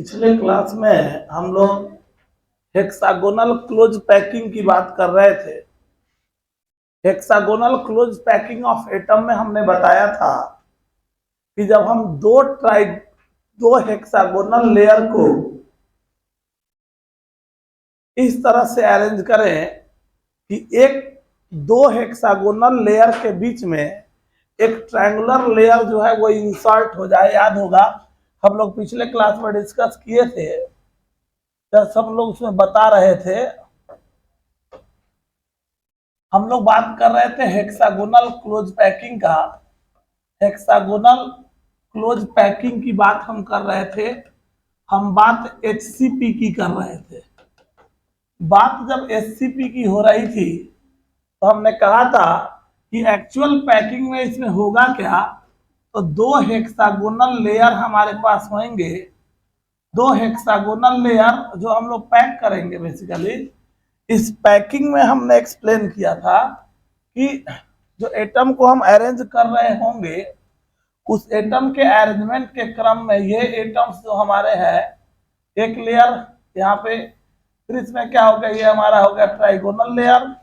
पिछले क्लास में हम लोग हेक्सागोनल क्लोज पैकिंग की बात कर रहे थे। Hexagonal close packing of atom में हमने बताया था कि जब हम दो हेक्सागोनल लेयर को इस तरह से अरेंज करें कि दो हेक्सागोनल लेयर के बीच में एक ट्रायंगुलर लेयर जो है वो इंसर्ट हो जाए। याद होगा हम लोग पिछले क्लास में डिस्कस किए थे, जब सब लोग उसमें बता रहे थे। हम लोग बात कर रहे थे हेक्सागोनल क्लोज पैकिंग का। हेक्सागोनल क्लोज पैकिंग की बात हम कर रहे थे। हम बात HCP की कर रहे थे। बात जब HCP की हो रही थी तो हमने कहा था कि एक्चुअल पैकिंग में इसमें होगा क्या, तो दो हेक्सागोनल लेयर हमारे पास होंगे। दो हेक्सागोनल लेयर जो हम लोग पैक करेंगे। बेसिकली इस पैकिंग में हमने एक्सप्लेन किया था कि जो एटम को हम अरेंज कर रहे होंगे उस एटम के अरेंजमेंट के क्रम में ये एटम्स जो हमारे हैं, एक लेयर यहाँ पे, फिर इसमें क्या हो गया, ये हमारा हो गया ट्राइगोनल लेयर,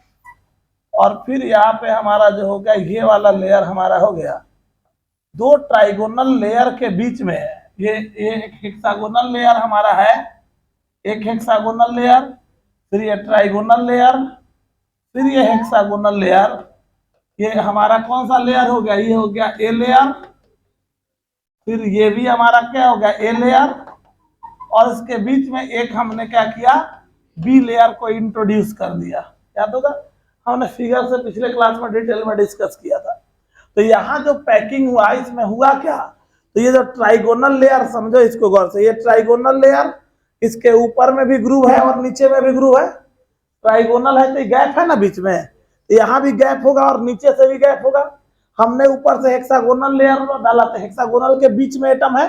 और फिर यहाँ पे हमारा जो हो गया ये वाला लेयर हमारा हो गया। दो ट्राइगोनल लेयर के बीच में ये एक हेक्सागोनल लेयर हमारा है, एक हेक्सागोनल लेयर, फिर ये ट्राइगोनल लेयर, फिर ये हेक्सागोनल लेयर। ये हमारा कौन सा लेयर हो गया, ये हो गया ए लेयर। फिर ये भी हमारा क्या हो गया, ए लेयर, और इसके बीच में एक हमने क्या किया, बी लेयर को इंट्रोड्यूस कर दिया। याद होगा हमने फिगर से पिछले क्लास में डिटेल में डिस्कस किया था। तो यहाँ जो पैकिंग हुआ इसमें हुआ क्या, तो ये जो ट्राइगोनल लेयर, समझो इसको गौर से, ये ट्राइगोनल लेयर, इसके ऊपर में भी ग्रूव है और नीचे में भी ग्रूव है। ट्राइगोनल है तो गैप है ना बीच में, तो यहाँ भी गैप होगा और नीचे से भी गैप होगा। हमने ऊपर से हेक्सागोनल लेयर डाला था, हेक्सागोनल के बीच में एटम है,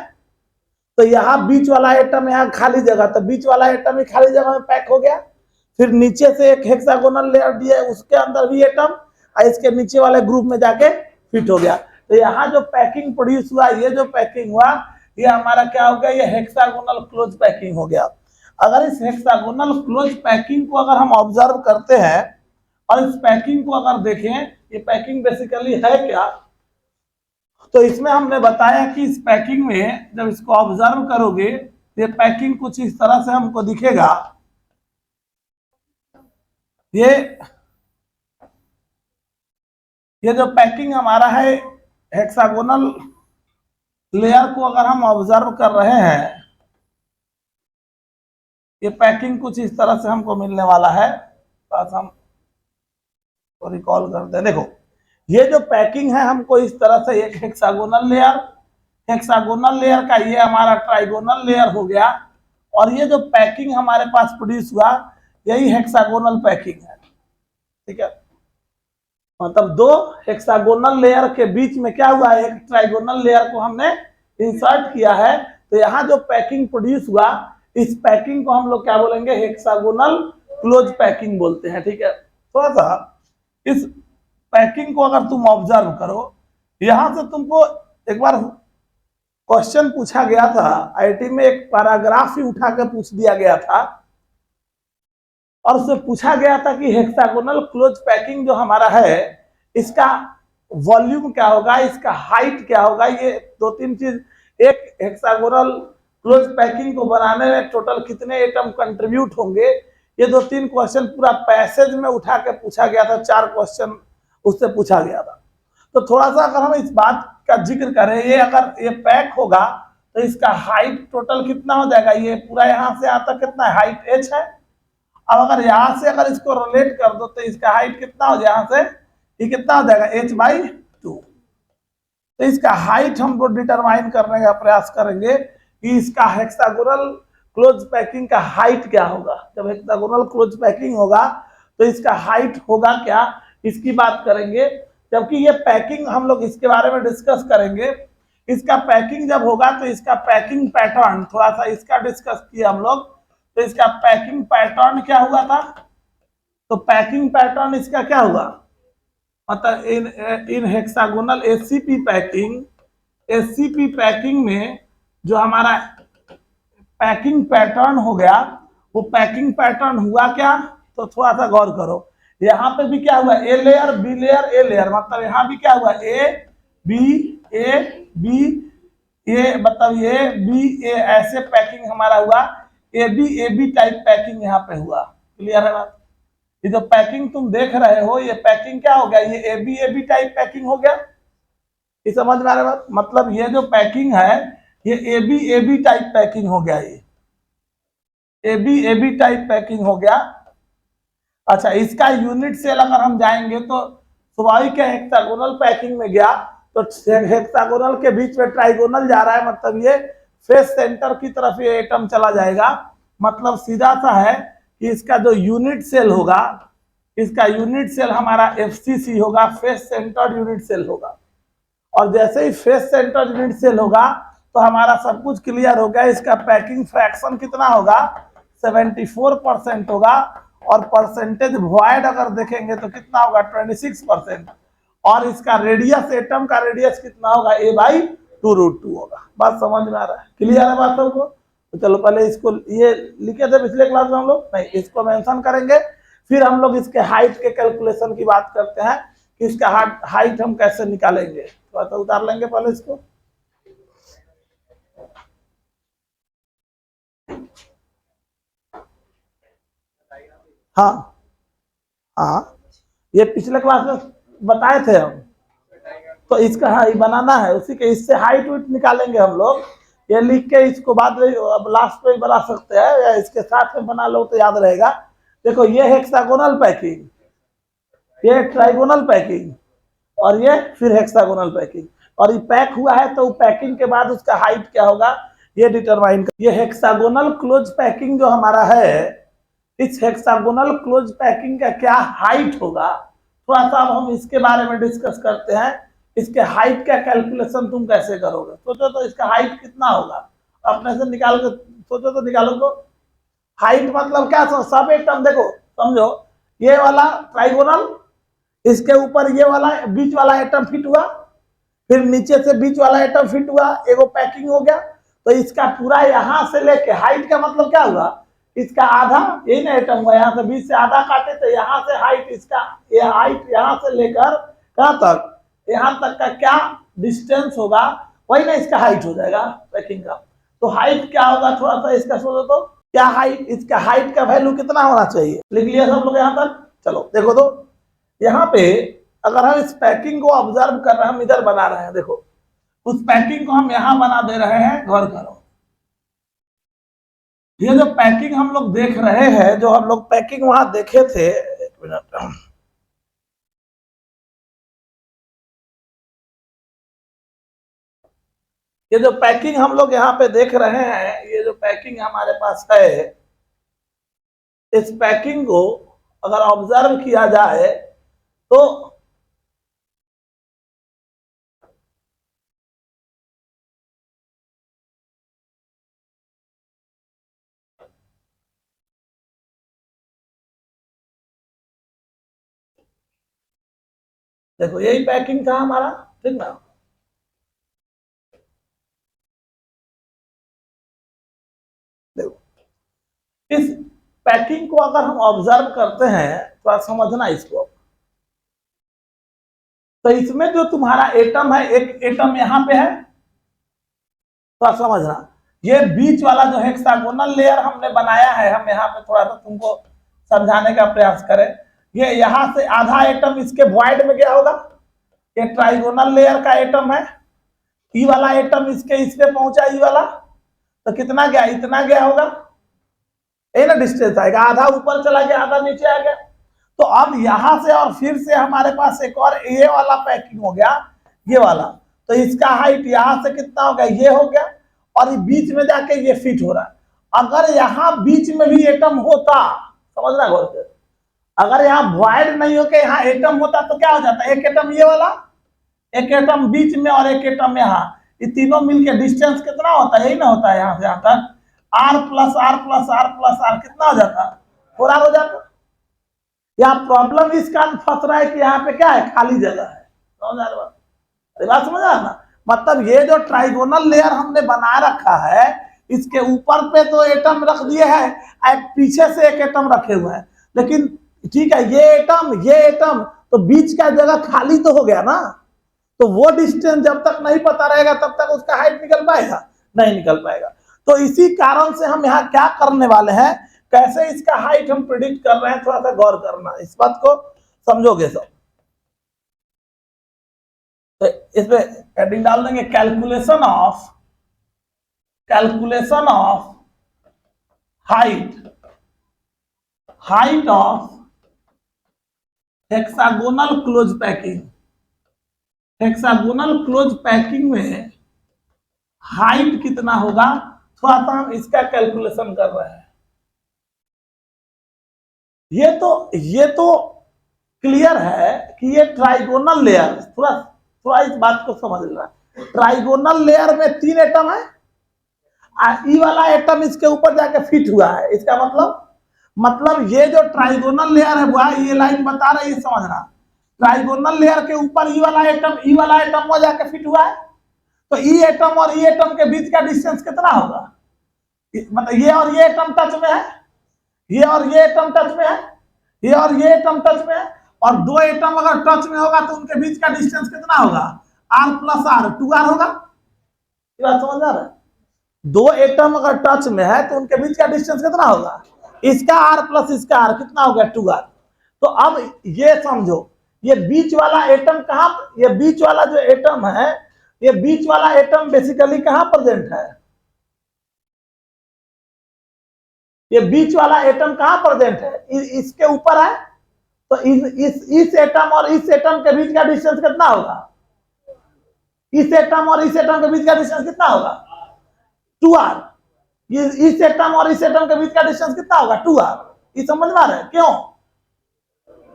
तो यहाँ बीच वाला एटम यहाँ खाली जगह, तो बीच वाला एटम ही खाली जगह में पैक हो गया। फिर नीचे से एक हेक्सागोनल लेयर दिया, उसके अंदर भी एटम, और इसके नीचे वाले ग्रुप में जाके फिट हो गया। तो यहाँ जो पैकिंग प्रोड्यूस हुआ, ये जो पैकिंग हुआ, ये हमारा क्या हो गया, ये हेक्सागोनल क्लोज पैकिंग हो गया। अगर इस हेक्सागोनल क्लोज पैकिंग को अगर हम ऑब्जर्व करते हैं और इस पैकिंग को अगर देखें, ये पैकिंग बेसिकली है क्या, तो इसमें हमने बताया कि इस पैकिंग में जब इसको ऑब्जर्व करोगे, ये पैकिंग कुछ इस तरह से हमको दिखेगा। ये जो पैकिंग हमारा है, हेक्सागोनल लेयर को अगर हम ऑब्जर्व कर रहे हैं, ये पैकिंग कुछ इस तरह से हमको मिलने वाला है। बस हम तो रिकॉल करते हैं। देखो ये जो पैकिंग है हमको इस तरह से, एक हेक्सागोनल लेयर, हेक्सागोनल लेयर का ये हमारा ट्राइगोनल लेयर हो गया, और ये जो पैकिंग हमारे पास प्रोड्यूस हुआ यही हेक्सागोनल पैकिंग है। ठीक है, मतलब दो हेक्सागोनल लेयर के बीच में क्या हुआ, एक ट्राइगोनल लेयर को हमने इंसर्ट किया है। तो यहाँ जो पैकिंग प्रोड्यूस हुआ, इस पैकिंग को हम लोग क्या बोलेंगे, हेक्सागोनल क्लोज पैकिंग बोलते हैं। ठीक है, थोड़ा सा इस पैकिंग को अगर तुम ऑब्जर्व करो, यहां से तुमको एक बार क्वेश्चन पूछा गया था आईटी में, एक पैराग्राफ ही उठा के पूछ दिया गया था, और उससे पूछा गया था कि हेक्सागोनल क्लोज पैकिंग जो हमारा है इसका वॉल्यूम क्या होगा, इसका हाइट क्या होगा। ये दो तीन चीज, एक हेक्सागोनल क्लोज पैकिंग को बनाने में टोटल कितने एटम कंट्रीब्यूट होंगे, ये दो तीन क्वेश्चन पूरा पैसेज में उठा के पूछा गया था। 4 क्वेश्चन उससे पूछा गया था। तो थोड़ा सा अगर हम इस बात का जिक्र करें, ये अगर ये पैक होगा तो इसका हाइट टोटल कितना हो जाएगा, ये पूरा यहाँ से यहाँ तक कितना है, हाइट h है। अब अगर यहाँ से अगर इसको रिलेट कर दो तो इसका हाइट कितना हो जाए, यहाँ से ये कितना हो जाएगा, h/2। तो इसका हाइट हम लोग डिटरमाइन करने का प्रयास करेंगे कि इसका हेक्सागोनल क्लोज पैकिंग का हाइट क्या होगा। जब हेक्सागोनल क्लोज पैकिंग होगा तो इसका हाइट होगा क्या, इसकी बात करेंगे। जबकि ये पैकिंग हम लोग इसके बारे में डिस्कस करेंगे। इसका पैकिंग जब होगा तो इसका पैकिंग पैटर्न, थोड़ा सा इसका डिस्कस किया हम लोग। तो इसका पैकिंग पैटर्न क्या हुआ था, तो पैकिंग पैटर्न इसका क्या हुआ, मतलब इन हेक्सागोनल HCP पैकिंग में जो हमारा पैकिंग पैटर्न हो गया, वो पैकिंग पैटर्न हुआ क्या, तो थोड़ा सा गौर करो। यहाँ पे भी क्या हुआ, A layer B layer A layer, मतलब यहाँ भी क्या हुआ, ए बी ए, मतलब ए बी ए, ऐसे पैकिंग हमारा हुआ, ए बी टाइप पैकिंग यहाँ पे हुआ। क्लियर है बात? ये जो पैकिंग तुम देख रहे हो, ये पैकिंग क्या हो गया, ये ए बी टाइप पैकिंग हो गया। ये समझ में आ रहा है बात? मतलब ये जो पैकिंग है, ये ए बी टाइप पैकिंग हो गया, ये ए बी टाइप पैकिंग हो गया। अच्छा, इसका यूनिट सेल अगर हम जाएंगे तो स्वाभाविक है, हेक्सागोनल पैकिंग में गया तो हेक्सागोनल के बीच में ट्राइगोनल जा रहा है, मतलब ये फेस सेंटर की तरफ ये एटम चला जाएगा। मतलब सीधा सा है कि इसका जो यूनिट सेल होगा, इसका यूनिट सेल हमारा FCC होगा, फेस सेंटर्ड यूनिट सेल होगा। और जैसे ही फेस सेंटर्ड यूनिट सेल होगा तो हमारा सब कुछ क्लियर हो गया। इसका पैकिंग फ्रैक्शन कितना होगा, 74% होगा। और परसेंटेज वॉइड अगर देखेंगे तो कितना होगा, 26%। और इसका रेडियस, एटम का रेडियस कितना होगा, a/2√2 होगा। बात समझ में आ रहा है? क्लियर है बात सबको? तो चलो पहले इसको, ये लिखे थे पिछले क्लास में हम लोग, नहीं इसको मेंशन करेंगे, फिर हम लोग इसके हाइट के कैलकुलेशन की बात करते हैं कि इसका हाइट हम कैसे निकालेंगे। थोड़ा सा उतार लेंगे पहले इसको। हाँ हाँ, ये पिछले क्लास में बताए थे हम। तो इसका हाइट बनाना है, उसी के इससे हाइट वेट निकालेंगे हम लोग। ये लिख के इसको बाद में अब लास्ट में बना सकते हैं, या इसके साथ में बना लो तो याद रहेगा। देखो ये हेक्सागोनल पैकिंग, ये ट्राइगोनल पैकिंग, और ये फिर हेक्सागोनल पैकिंग। और ये पैक हुआ है तो पैकिंग के बाद उसका हाइट क्या होगा ये डिटरमाइन कर। ये हेक्सागोनल क्लोज पैकिंग जो हमारा है, इस हेक्सागोनल क्लोज पैकिंग का क्या हाइट होगा, थोड़ा सा अब हम इसके बारे में डिस्कस करते हैं। इसके हाइट का कैलकुलेशन तुम कैसे करोगे, सोचो तो इसका हाइट कितना होगा, अपने से निकाल के सोचो तो निकालो तो। हाइट मतलब क्या, सब एटम देखो समझो, ये वाला ट्राइगोनल, इसके ऊपर ये वाला बीच वाला एटम फिट हुआ, फिर नीचे से बीच वाला एटम फिट हुआ, एगो पैकिंग हो गया। तो इसका पूरा यहां से लेके हाइट का मतलब क्या हुआ, इसका आधा, यही ना एटम हुआ, यहाँ से बीच से आधा काटे तो यहाँ से हाइट, इसका ये हाइट यहाँ से लेकर कहाँ तक, यहाँ तक का क्या डिस्टेंस होगा, वही ना इसका हाइट हो जाएगा पैकिंग का। तो हाइट क्या होगा, थोड़ा सा इसका सोचो तो, क्या हाइट, इसका हाइट का वैल्यू कितना होना चाहिए, लिख लिया सब लोग यहाँ तक। चलो देखो तो, यहाँ पे अगर हम इस पैकिंग को ऑब्जर्व कर रहे हैं, हम इधर बना रहे हैं, देखो उस पैकिंग को हम यहाँ बना दे रहे हैं, गौर करो। ये जो पैकिंग हम लोग देख रहे हैं, जो हम लोग पैकिंग वहां देखे थे, एक मिनट, ये जो पैकिंग हम लोग यहाँ पे देख रहे हैं, ये जो पैकिंग हमारे पास है, इस पैकिंग को अगर ऑब्जर्व किया जाए तो देखो यही पैकिंग था हमारा, ठीक ना। देखो इस पैकिंग को अगर हम ऑब्जर्व करते हैं तो आप समझना इसको। तो इसमें जो तुम्हारा एटम है, एक एटम यहाँ पे है, तो आप समझना, ये बीच वाला जो हेक्सागोनल लेयर हमने बनाया है, हम यहाँ पे थोड़ा सा तुमको समझाने का प्रयास करें। ये यहाँ से आधा एटम इसके वॉइड में गया होगा, ये ट्राइगोनल लेयर का एटम है, ई वाला एटम इसके इस पे पहुंचा, ई वाला, तो कितना गया, इतना गया होगा, ये ना डिस्टेंस आएगा, आधा ऊपर चला गया, आधा नीचे आ गया। तो अब यहां से और फिर से हमारे पास एक और ये वाला पैकिंग हो गया, ये वाला, तो इसका हाइट यहां से कितना हो गया, ये हो गया, और ये बीच में जाके ये फिट हो रहा है। अगर यहाँ बीच में भी एटम होता, समझना गौर से, अगर यहाँ वॉइड नहीं होके यहाँ एटम होता तो क्या हो जाता, एक एटम ये वाला, एक एटम बीच में और एक एटम यहाँ, ये तीनों मिलके डिस्टेंस कितना होता है, यही ना होता है यहाँ से यहाँ तक, R plus r plus r plus r कितना हो जाता, 4R हो जाता। यहाँ प्रॉब्लम इस कारण फंस रहा है कि यहाँ पे क्या है, खाली जगह है। समझ आ रहा ना, मतलब ये जो ट्राइगोनल लेयर हमने बना रखा है, इसके ऊपर पे तो एटम रख दिए हैं, पीछे से एक एटम रखे हुए हैं, लेकिन ठीक है ये एटम तो बीच का जगह खाली तो हो गया ना, तो वो डिस्टेंस जब तक नहीं पता रहेगा तब तक उसका हाइट निकल पाएगा, नहीं निकल पाएगा। तो इसी कारण से हम यहाँ क्या करने वाले हैं, कैसे इसका हाइट हम प्रिडिक्ट कर रहे हैं, थोड़ा सा गौर करना, इस बात को समझोगे सब। तो इसमें हेडिंग डाल देंगे calculation of height of hexagonal close packing. Hexagonal close packing में हाइट कितना होगा, थोड़ा सा हम इसका कैलकुलेशन कर रहे हैं। ये तो क्लियर है कि ये ट्राइगोनल लेयर, थोड़ा इस बात को समझ रहा है। ट्राइगोनल लेयर में 3 एटम है, ई वाला एटम इसके ऊपर जाके फिट हुआ है, इसका मतलब ये जो ट्राइगोनल लेयर है वो ये लाइन बता रही है, समझना। ट्राइगोनल लेयर के ऊपर ई वाला एटम वो जाके फिट हुआ है, तो ई एटम और ई एटम के बीच का डिस्टेंस कितना होगा, मतलब ये और ये एटम टच में है, ये और ये एटम टच में है, ये और ये एटम टच में है, और 2 एटम अगर टच में होगा तो उनके बीच का डिस्टेंस कितना होगा, r + r 2r होगा। ये बात समझ आ रहा है? 2 एटम अगर टच में है तो उनके बीच का डिस्टेंस कितना होगा, इसका r प्लस इसका r कितना होगा 2r। तो अब ये समझो, ये बीच वाला एटम कहां, ये बीच वाला जो एटम है, ये बीच वाला एटम बेसिकली कहां प्रेजेंट है, ये बीच वाला एटम कहां प्रेजेंट है, इसके ऊपर है, तो इस एटम और इस एटम के बीच का डिस्टेंस कितना होगा, इस एटम और इस एटम के बीच का डिस्टेंस कितना होगा 2r। इस एटम और इस एटम के बीच का डिस्टेंस कितना होगा 2r। ये समझ में आ रहा है क्यों,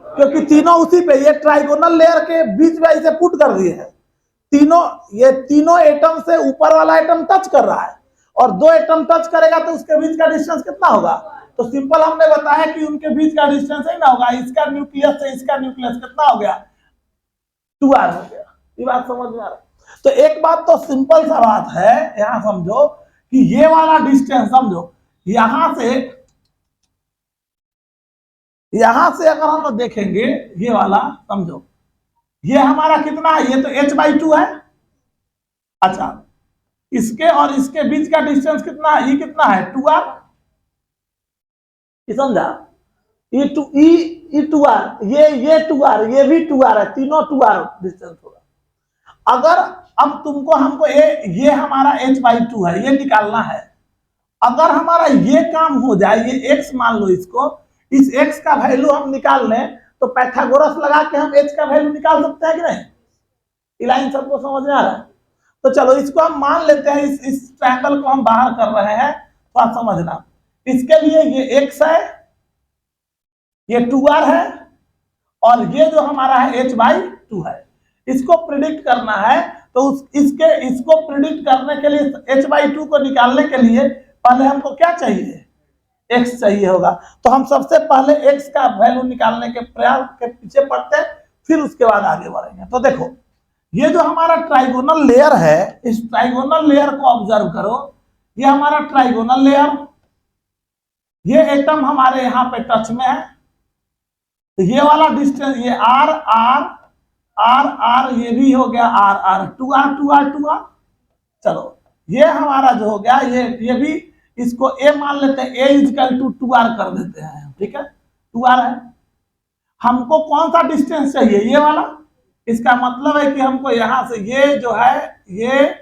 क्योंकि तीनों उसी पे, ये ट्राइगोनल लेयर के बीच में इसे पुट कर दिए हैं, ये तीनों एटम से ऊपर वाला एटम टच कर रहा है, और 2 एटम टच करेगा तो उसके बीच का डिस्टेंस कितना होगा, तो सिंपल हमने बताया कि उनके बीच का डिस्टेंस ही ना होगा, इसका न्यूक्लियस से इसका न्यूक्लियस कितना हो गया 2r हो गया। ये बात समझ में आ रहा है? तो एक बात तो सिंपल सा बात है, यहां समझो कि ये वाला डिस्टेंस समझो, यहां से अगर हम लोग देखेंगे, ये वाला समझो, ये हमारा कितना है, ये तो h/2 है। अच्छा, इसके और इसके बीच का डिस्टेंस कितना है, ये कितना है 2r, समझा, ये 2r, ये 2r, ये भी 2r है, तीनों 2r डिस्टेंस होगा। अगर अब हमको ये हमारा h/2 है, ये निकालना है, अगर हमारा ये काम हो जाए, ये x मान लो, इसको, इस x का वैल्यू हम निकाल लें, तो पाइथागोरस लगा के हम h का वैल्यू निकाल सकते हैं कि नहीं। ये लाइन सबको समझ में आ रहा है? तो चलो इसको हम मान लेते हैं, इस ट्रायंगल को हम बाहर कर रहे हैं, तो आप समझना, इसके लिए ये x है, ये 2r है, और ये जो हमारा है h/2 है। इसको प्रिडिक्ट करना है, तो इसको प्रिडिक्ट करने के लिए, h/2 को निकालने के लिए पहले हमको क्या चाहिए, x चाहिए होगा। तो हम सबसे पहले x का वैल्यू निकालने के प्रयास के पीछे पड़ते हैं, फिर उसके बाद आगे बढ़ेंगे। तो देखो, ये जो हमारा ट्राइगोनल लेयर है, इस ट्राइगोनल लेयर को ऑब्जर्व करो, ये हमारा ट्राइगोनल लेयर, ये एटम हमारे यहाँ पे टच में है, तो ये वाला डिस्टेंस, ये r, ये भी हो गया r, 2r। चलो, ये हमारा जो हो गया, ये भी, इसको a मान लेते हैं, a = 2r कर देते हैं, ठीक है, 2r है। हमको कौन सा डिस्टेंस चाहिए, ये वाला, इसका मतलब है कि हमको यहां से ये जो है, ये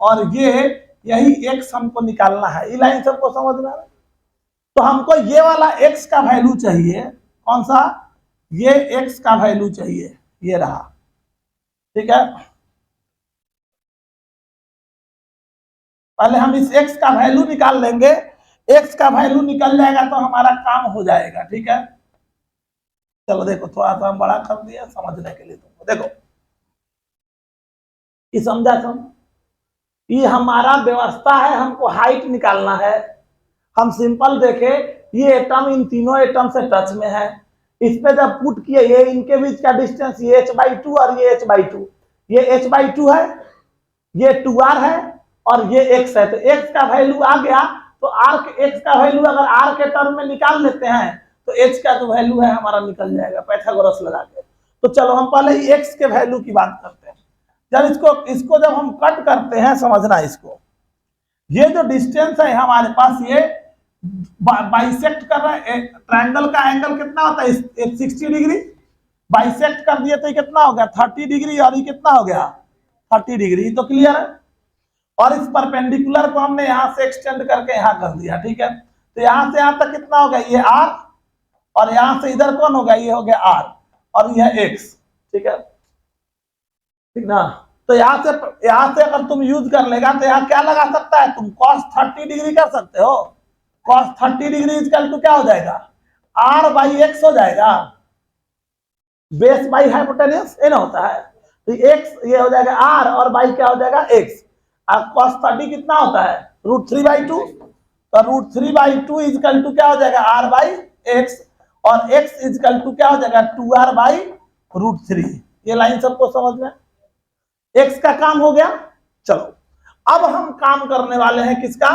और यही x हमको निकालना है। ये लाइन सबको समझ में आ रहा है? तो हमको ये वाला x का वैल्यू चाहिए, कौन सा, ये x का वैल्यू चाहिए, ये रहा, ठीक है। पहले हम इस x का वैल्यू निकाल लेंगे, x का वैल्यू निकल जाएगा तो हमारा काम हो जाएगा, ठीक है। चलो देखो, थोड़ा सा हम बड़ा कर दिया समझने के लिए तुमको। देखो, ये समझा, ये हमारा व्यवस्था है, हमको हाइट निकालना है। हम सिंपल देखे, ये एटम इन तीनों एटम से टच में है, इस पे जब पुट किए, ये इनके बीच का डिस्टेंस, ये h/2 और ये h/2, ये h/2 है, ये 2r है, और ये x है, तो x का वैल्यू आ गया, तो आर के x का वैल्यू अगर r के टर्म में निकाल लेते हैं तो h का जो वैल्यू है हमारा निकल जाएगा पाइथागोरस लगा के। तो चलो हम पहले ही x के वैल्यू की बात करते हैं। जब इसको इसको जब हम कट करते हैं, समझना इसको, ये जो डिस्टेंस है हमारे पास, ये बाइसेक्ट कर रहा है, ट्रायंगल का एंगल कितना होता है 60 डिग्री, बाइसेक्ट कर दिए तो ये कितना हो गया 30 डिग्री, और ये कितना हो गया 30 डिग्री। तो क्लियर है। और इस परपेंडिकुलर को हमने यहां से एक्सटेंड करके यहां कर दिया, ठीक है। तो यहां से यहां तक कितना हो गया ये r, और यहां से इधर कौन होगा ये हो गया r, और यह x, ठीक है, ठीक ना। तो यहां से अगर तुम यूज कर लेगा तो यहां क्या लगा सकता है तुम, cos 30 डिग्री कर सकते हो। cos 30 डिग्री इक्वल टू क्या हो जाएगा r बाई एक्स हो जाएगा, बेस बाई हाइपोटेन्यूस ये ना होता है, तो x ये हो जाएगा r और बाई क्या हो जाएगा x। अब cos 30 कितना होता है √3/2, तो √3/2 इक्वल टू क्या हो जाएगा r बाई एक्स, और x इक्वल टू क्या हो जाएगा 2r बाई √3। ये लाइन सबको समझ में, x का काम हो गया। चलो अब हम काम करने वाले हैं किसका,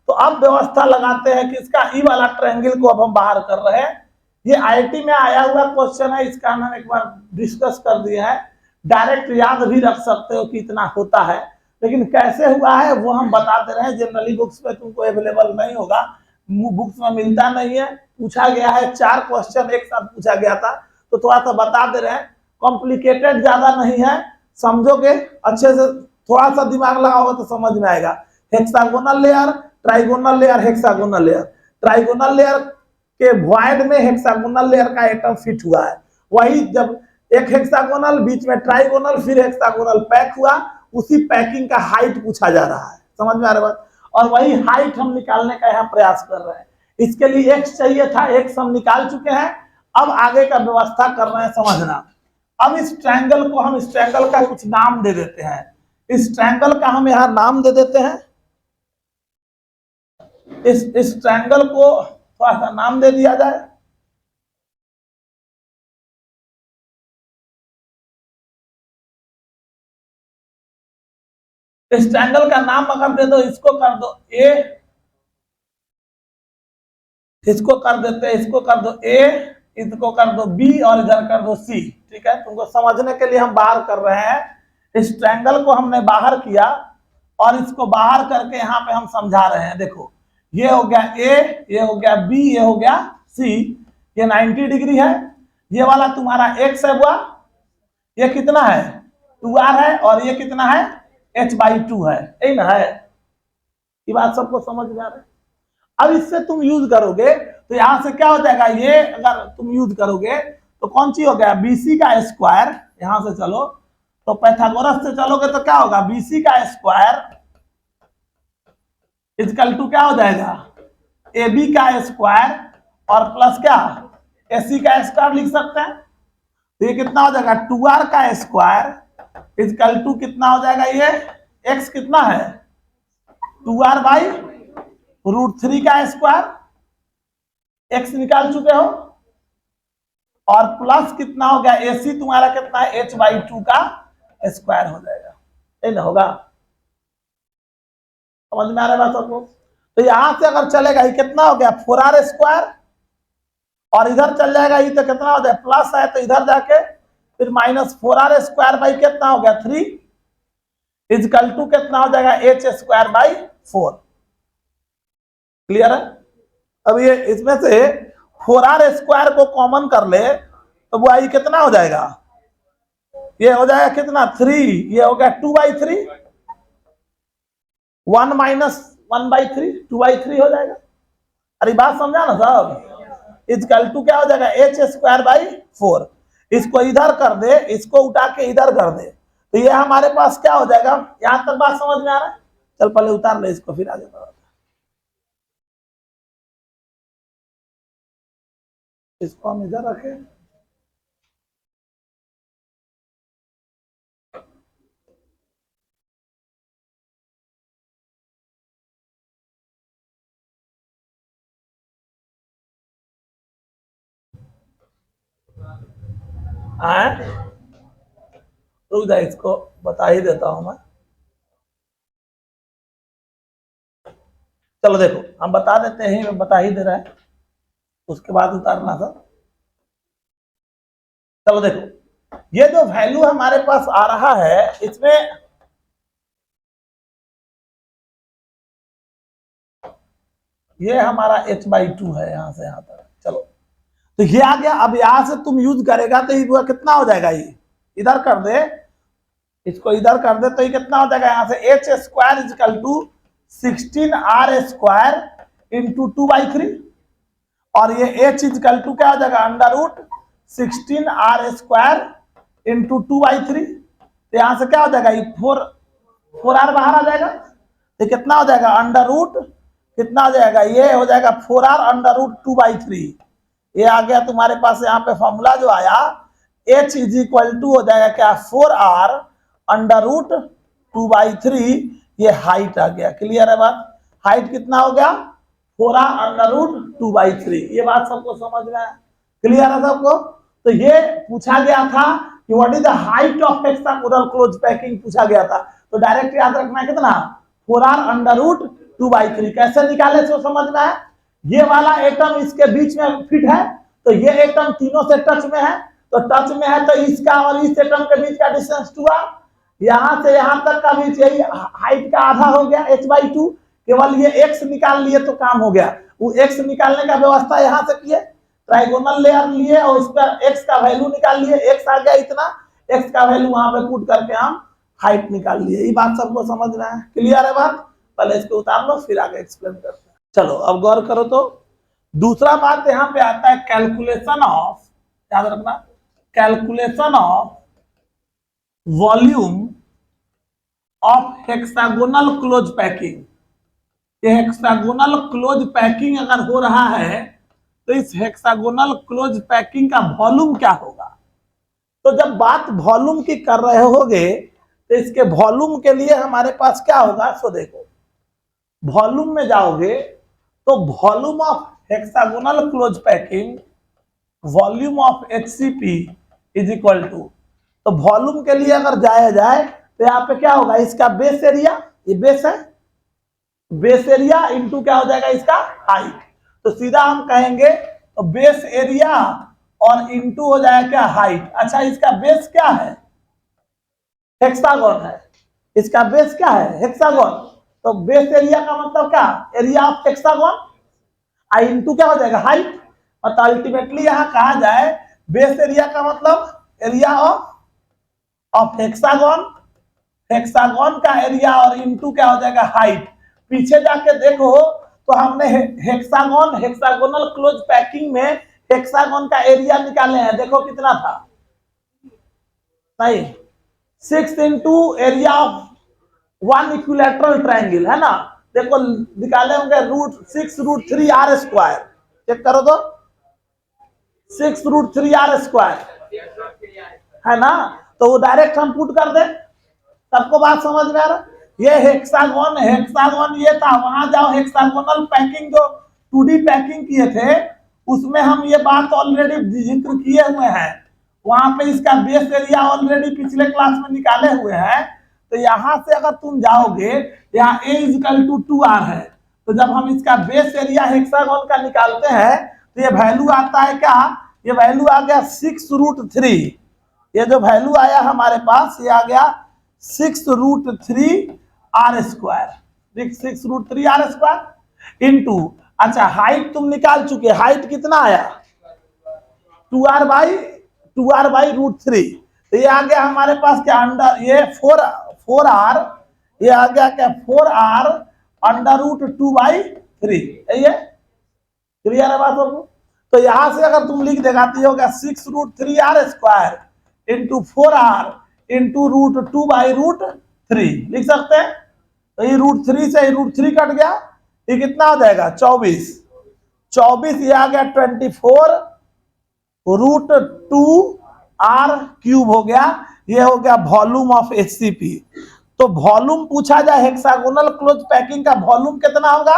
तो अब व्यवस्था लगाते हैं किसका, ई वाला ट्रायंगल को अब हम बाहर कर रहे हैं। ये आईआईटी में आया हुआ क्वेश्चन है, इसका हम एक बार डिस्कस कर दिया है, डायरेक्ट याद भी रख सकते हो कि इतना होता है, लेकिन कैसे हुआ है वो हम बता दे रहे हैं। जनरली बुक्स में तुमको अवेलेबल नहीं होगा, बुक्स में मिलता नहीं है, पूछा गया है 4 क्वेश्चन एक साथ पूछा गया था, तो थोड़ा सा बता दे रहे हैं, कॉम्प्लिकेटेड ज्यादा नहीं है, समझोगे अच्छे से, थोड़ा सा दिमाग लगाओगे तो समझ में आएगा। Hexagonal layer, trigonal layer, hexagonal layer, trigonal layer के वॉइड में हेक्सागोनल लेयर का एटम फिट हुआ है, वही जब एक हेक्सागोनल बीच में ट्राइगोनल फिर हेक्सागोनल पैक हुआ, उसी पैकिंग का हाइट पूछा जा रहा है, समझ में आ रहा है बात, और वही हाइट हम निकालने का यहाँ प्रयास कर रहे हैं। इसके लिए एक्स चाहिए था, एक्स हम निकाल चुके हैं, अब आगे का व्यवस्था कर रहे हैं, समझना। अब इस ट्रायंगल को हम, इस ट्रायंगल का कुछ नाम दे देते हैं, इस ट्रायंगल का हम यहाँ नाम दे देते हैं, इस ट्रायंगल को थोड़ा सा नाम दे दिया जाए। इस ट्रायंगल का नाम अगर दे दो, इसको कर दो ए, इसको कर देते हैं, इसको कर दो ए, इसको कर दो बी, और इधर कर दो सी, ठीक है। तुमको समझने के लिए हम बाहर कर रहे हैं, इस ट्रायंगल को हमने बाहर किया और इसको बाहर करके यहाँ पे हम समझा रहे हैं। देखो ये हो गया ए, ये हो गया बी, ये हो गया सी, ये 90 डिग्री है, ये वाला तुम्हारा एक्स है, हुआ ये कितना है 2r है, और ये कितना है h/2 है, यही ना है, ये बात सबको समझ में आ रहा है। अब इससे तुम यूज करोगे तो यहां से क्या हो जाएगा, ये अगर तुम यूज करोगे तो कौन सी हो गया बीसी का स्क्वायर, यहां से चलो तो पाइथागोरस से चलोगे तो क्या होगा बीसी का स्क्वायर इक्वल टू क्या हो जाएगा ए बी का स्क्वायर, और प्लस क्या एसी का स्क्वायर लिख सकते हैं, तो ये कितना हो जाएगा 2r का स्क्वायर इक्वल टू कितना हो जाएगा, ये x कितना है 2r बाई √3 का स्क्वायर, x निकाल चुके हो, और प्लस कितना हो गया एसी तुम्हारा कितना है h/2 का स्क्वायर हो जाएगा, ये ना होगा, समझ में आ रहा है बात सबको। तो यहां से अगर चलेगा ये कितना हो गया 4r स्क्वायर, और इधर चल जाएगा ये तो कितना हो जाए प्लस है, तो इधर जाके फिर -4r स्क्वायर बाई कितना हो गया 3 इक्वल टू कितना हो जाएगा h²/4। क्लियर है। अब ये इसमें से 4r स्क्वायर को कॉमन कर ले तो वो आई कितना हो जाएगा, ये हो जाएगा कितना 3, ये हो गया 2/3, 1 - 1/3 2/3 हो जाएगा। अरे बात समझा ना साहब, इक्वल टू क्या हो जाएगा h²/4, इसको इधर कर दे, इसको उठा के इधर कर दे, तो ये हमारे पास क्या हो जाएगा, यहां तक बात समझ में आ रहा है। चल पहले उतार ले इसको फिर आगे बढ़ा, इसको हम इधर रखें, रुक जा, इसको बता ही देता हूं मैं। चलो देखो हम बता देते हैं, बता ही दे रहा है, उसके बाद उतारना था। चलो देखो ये जो वैल्यू हमारे पास आ रहा है इसमें ये हमारा h/2 है यहां से यहां तक। चलो तो ये आ गया। अब यहां से तुम यूज करेगा तो ये कितना हो जाएगा, ये इधर कर दे, इसको इधर कर दे तो ये कितना हो जाएगा, यहां से h² = 16r² × 2/3 और ये h = क्या हो जाएगा, √16r² × 2/3। तो यहां से क्या हो जाएगा, ये 4r बाहर आ जाएगा, तो कितना हो जाएगा, कितना हो जाएगा, ये हो जाएगा 4r √2/3। ये आ गया तुम्हारे पास यहाँ पे फॉर्मूला जो आया, h = हो जाएगा क्या, 4r √2/3। ये हाइट आ गया। क्लियर है बात, हाइट कितना हो गया, 4r √2/3। ये बात सबको समझ में है, क्लियर है सबको। तो ये पूछा गया था कि what is the height of hexagonal close packing, पूछा गया था। तो डायरेक्ट याद रखना है कितना, 4r √2/3। कैसे निकाले सो समझ में है। ये वाला एटम इसके बीच में फिट है, तो ये एटम तीनों से टच में है, तो टच में है तो इसका और इस एटम के बीच का डिस्टेंस 2 r, यहां से यहां तक का बीच यही हाइट का आधा हो गया h/2। केवल ये x निकाल लिए तो काम हो गया। वो x निकालने का व्यवस्था यहां से किए, ट्राइगोनल लेयर लिए और इस पर x का वैल्यू निकाल लिए, x आ गया इतना, x का वैल्यू वहां पे पुट करके हम हाइट निकाल लिए। ये बात सबको समझ रहा है, क्लियर है बात। पहले इसको उतार लो फिर आगे एक्सप्लेन करते हैं। चलो अब गौर करो तो दूसरा बात यहाँ पे आता है कैलकुलेशन ऑफ, याद रखना, calculation of volume of hexagonal close packing. ये हेक्सागोनल क्लोज पैकिंग अगर हो रहा है तो इस हेक्सागोनल क्लोज पैकिंग का वॉल्यूम क्या होगा। तो जब बात वॉल्यूम की कर रहे होगे तो इसके वॉल्यूम के लिए हमारे पास क्या होगा, सो देखो वॉल्यूम में जाओगे तो volume of hexagonal close packing, volume of HCP = तो वॉल्यूम के लिए अगर जाया जाए तो यहाँ पे क्या होगा, इसका बेस एरिया, ये बेस है, बेस एरिया इंटू क्या हो जाएगा, इसका हाइट। तो सीधा हम कहेंगे तो बेस एरिया और इंटू हो जाएगा क्या, हाइट। अच्छा इसका बेस क्या है, हेक्सागोन है, इसका बेस क्या है, हेक्सागोन। तो बेस एरिया का मतलब क्या, area of hexagon, I into क्या हो जाएगा, हाइट। और अल्टीमेटली यहां कहा जाए बेस एरिया का मतलब एरिया ऑफ हेक्सागोन, हेक्सागोन का एरिया और इंटू क्या हो जाएगा, हाइट। पीछे जाके देखो तो हमने हेक्सागोन, हेक्सागोनल क्लोज पैकिंग में हेक्सागोन का एरिया निकाले हैं, देखो कितना था, नहीं 6 × एरिया ऑफ 1 इक्विलैटरल ट्रायंगल है ना, देखो निकाले होंगे √6√3r²। चेक करो तो 6√3r² है ना, तो वो डायरेक्ट हम पुट कर दे, सबको बात समझ में आ रहा। ये हेक्सागोन, हेक्सागोन ये था, वहां जाओ हेक्सागोनल पैकिंग जो 2D पैकिंग किए थे उसमें हम ये बात ऑलरेडी जिक्र किए हुए हैं, वहां पे इसका बेस एरिया ऑलरेडी पिछले क्लास में निकाले हुए हैं। तो यहां से अगर तुम जाओगे, यहाँ a = 2r है, तो जब हम इसका बेस एरिया हेक्सागोन का निकालते हैं तो ये वैल्यू आता है क्या, ये वैल्यू आ गया 6√3। ये जो वैल्यू आया हमारे पास ये आ गया 6√3r², 6√3r² इंटू, अच्छा हाइट तुम निकाल चुके, हाइट कितना आया 2r/√3। तो ये आ गया हमारे पास क्या, अंडर ये 4r, ये आ गया क्या 4r √2/3। ये क्लियर है बात होगी। तो यहां से अगर तुम लिख देगा तो ये होगा 6√3r² इंटू 4r इंटू √2/√3 लिख सकते हैं। तो ये √3 से √3 कट गया, ये कितना हो जाएगा 24, ये आ गया 24 √2r³ हो गया। ये हो गया वॉल्यूम ऑफ HCP। तो वॉल्यूम पूछा जाए हेक्सागोनल क्लोज पैकिंग का वॉल्यूम कितना होगा,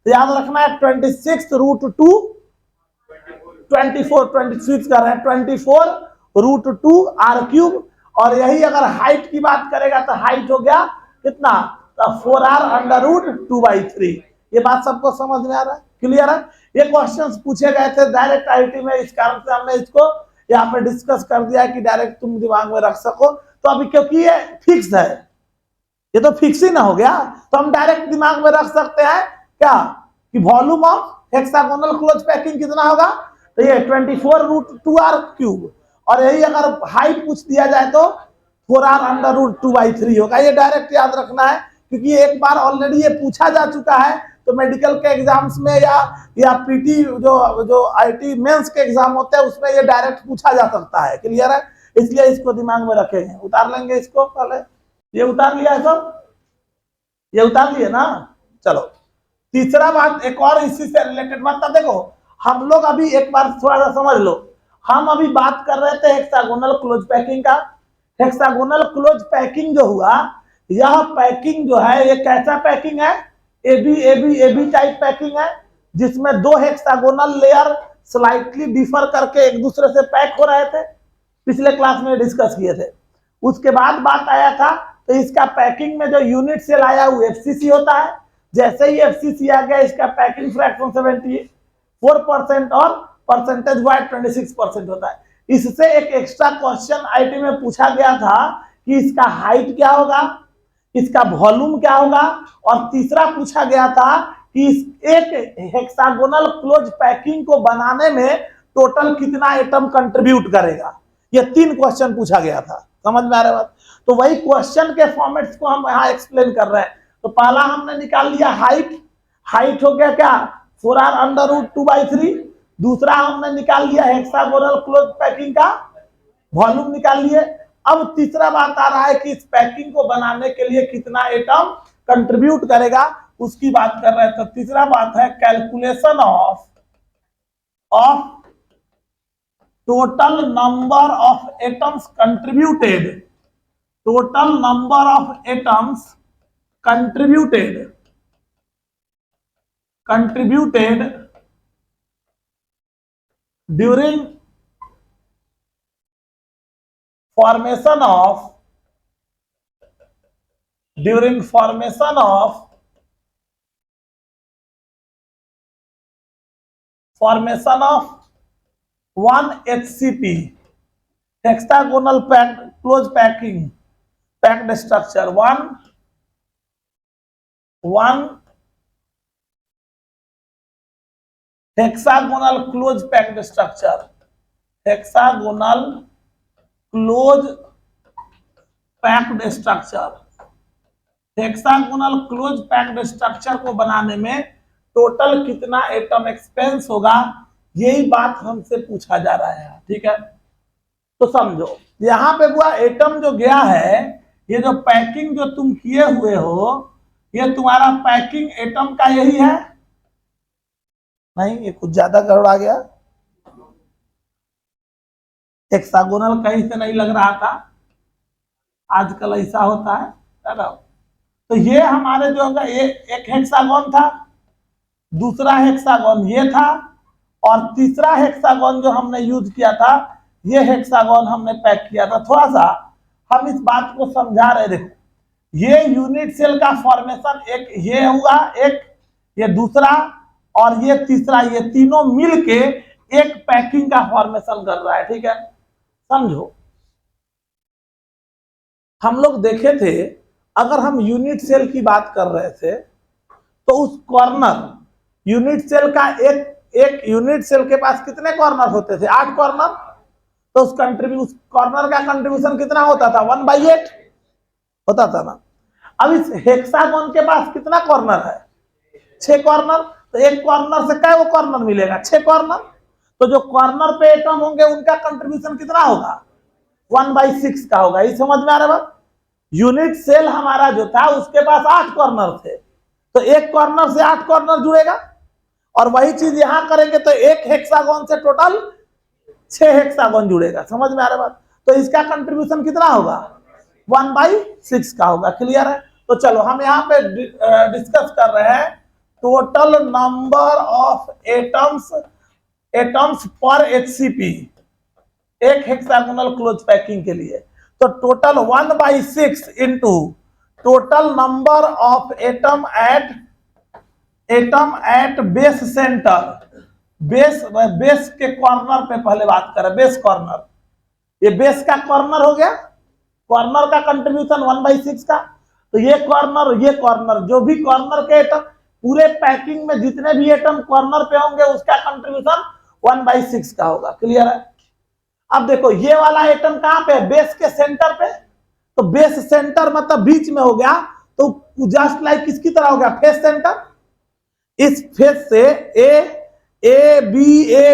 तो याद रखना है 26 कर रहे हैं 24√2r³। और यही अगर हाइट की बात करेगा तो हाइट हो गया कितना, तो 4r √2/3। ये बात सबको समझ में आ रहा है, क्लियर है। ये क्वेश्चंस पूछे गए थे डायरेक्ट आईटी में, इस कारण से हमने इसको यहाँ पे डिस्कस कर दिया कि डायरेक्ट तुम दिमाग में रख सको। तो अभी क्योंकि ये फिक्स है, ये तो फिक्स ही ना हो गया, तो हम डायरेक्ट दिमाग में रख सकते हैं क्या कि volume of hexagonal close packing कितना होगा, तो ये 24√2r³ और यही अगर हाइट पूछ दिया जाए तो 4r√2/3 होगा। ये डायरेक्ट याद रखना है क्योंकि एक बार ऑलरेडी ये पूछा जा चुका है, तो मेडिकल के एग्जाम्स में या पीटी जो आईटी मेंस के एग्जाम होते हैं उसमें ये डायरेक्ट पूछा जा सकता है, क्लियर है। इसलिए इसको दिमाग में रखेंगे। उतार लेंगे इसको, पहले ये उतार लिया है सब, ये उतार लिए ना। चलो तीसरा बात, एक और इसी से रिलेटेड बात था। देखो हम लोग अभी एक बार थोड़ा सा समझ लो, हम अभी बात कर रहे थे हेक्सागोनल क्लोज पैकिंग का। हेक्सागोनल क्लोज पैकिंग जो हुआ, यह पैकिंग जो है ये कैसा पैकिंग है, एबी टाइप पैकिंग है, जिसमें दो हेक्सागोनल लेयर स्लाइटली डिफर करके एक दूसरे से पैक हो रहे थे, पिछले क्लास में डिस्कस किए थे। उसके बाद बात आया था तो इसका पैकिंग में जो यूनिट सेल आया वो एफसीसी होता है। जैसे ही एफसीसी आ गया, इसका पैकिंग फ्रैक्शन 74% और परसेंटेज वाइज 26% होता है। इससे एक एक्स्ट्रा क्वेश्चन आईटी में पूछा गया था कि इसका हाइट क्या होगा, इसका वॉल्यूम क्या होगा, और तीसरा पूछा गया था कि इस एक हेक्सागोनल क्लोज पैकिंग को बनाने में टोटल कितना एटम कंट्रीब्यूट करेगा। ये 3 क्वेश्चन पूछा गया था, समझ में आ रहा है बात। तो वही क्वेश्चन के फॉर्मेट्स को हम यहाँ एक्सप्लेन कर रहे हैं। तो पहला हमने निकाल लिया हाइट हो गया क्या 4r√2/3। दूसरा हमने निकाल लिया हेक्सागोनल क्लोज पैकिंग का वॉल्यूम निकाल लिए। अब तीसरा बात आ रहा है कि इस पैकिंग को बनाने के लिए कितना एटम कंट्रीब्यूट करेगा, उसकी बात कर रहे हैं। तो तीसरा बात है calculation of total number of atoms contributed, total number of atoms contributed during formation of one HCP hexagonal close packed structure, one hexagonal close packed structure, hexagonal close packed structure, hexagonal close packed structure को बनाने में total कितना atom expense होगा, यही बात हमसे पूछा जा रहा है, ठीक है। तो समझो यहाँ पे हुआ एटम जो गया है, ये जो पैकिंग जो तुम किए हुए हो, ये तुम्हारा पैकिंग एटम का यही है। नहीं, ये कुछ ज्यादा गड़बड़ा गया, हेक्सागोनल कहीं से नहीं लग रहा था, आजकल ऐसा होता है। तो ये हमारे जो होगा, ये एक हेक्सागोन था, दूसरा हेक्सागोन ये था, और तीसरा हेक्सागोन जो हमने यूज किया था, ये हेक्सागोन हमने पैक किया था। थोड़ा सा हम इस बात को समझा रहे। देखो ये यूनिट सेल का फॉर्मेशन एक ये हुआ, एक ये दूसरा और ये तीसरा, ये तीनों मिलके एक पैकिंग का फॉर्मेशन कर रहा है, ठीक है। समझो हम लोग देखे थे, अगर हम यूनिट सेल की बात कर रहे थे तो उस कॉर्नर यूनिट सेल का एक यूनिट सेल के पास कितने कॉर्नर होते थे, 8 कॉर्नर। तो उस कॉर्नर का कंट्रीब्यूशन कितना होता था, 1/8 होता था ना। अब इस हेक्सागोन के पास कितना कॉर्नर है, 6 कॉर्नर। तो एक कॉर्नर से क्या वो कॉर्नर मिलेगा, 6 कॉर्नर। तो जो कॉर्नर पे एटम होंगे उनका कंट्रीब्यूशन कितना होगा, 1/6 का होगा। ये समझ में आ रहा है। यूनिट सेल हमारा जो था उसके पास 8 कॉर्नर थे, तो एक कॉर्नर से 8 कॉर्नर जुड़ेगा, और वही चीज यहां करेंगे तो एक हेक्सागोन से टोटल 6 हेक्सागोन जुड़ेगा। समझ में आ रहा है बात। तो इसका कंट्रीब्यूशन कितना होगा, 1/6 का होगा, क्लियर है। तो चलो हम यहाँ पे डिस्कस कर रहे हैं टोटल नंबर ऑफ एटम्स पर HCP, एक हेक्सागोनल क्लोज पैकिंग के लिए। तो total 1/6 into total number of atom at atom at base centre, base base के कॉर्नर पे पहले बात करें, बेस कॉर्नर, ये बेस का कॉर्नर हो गया, कॉर्नर का कंट्रीब्यूशन 1/6 का, तो ये कॉर्नर जो भी कॉर्नर के एटम, पूरे पैकिंग में जितने भी एटम कॉर्नर पे होंगे उसका कंट्रीब्यूशन 1/6 का होगा। क्लियर है? अब देखो ये वाला एटम कहां पे है, बेस के सेंटर पे, तो बेस सेंटर मतलब बीच में हो गया, तो जस्ट लाइक किसकी तरह हो गया, फेस सेंटर। इस फेस से ए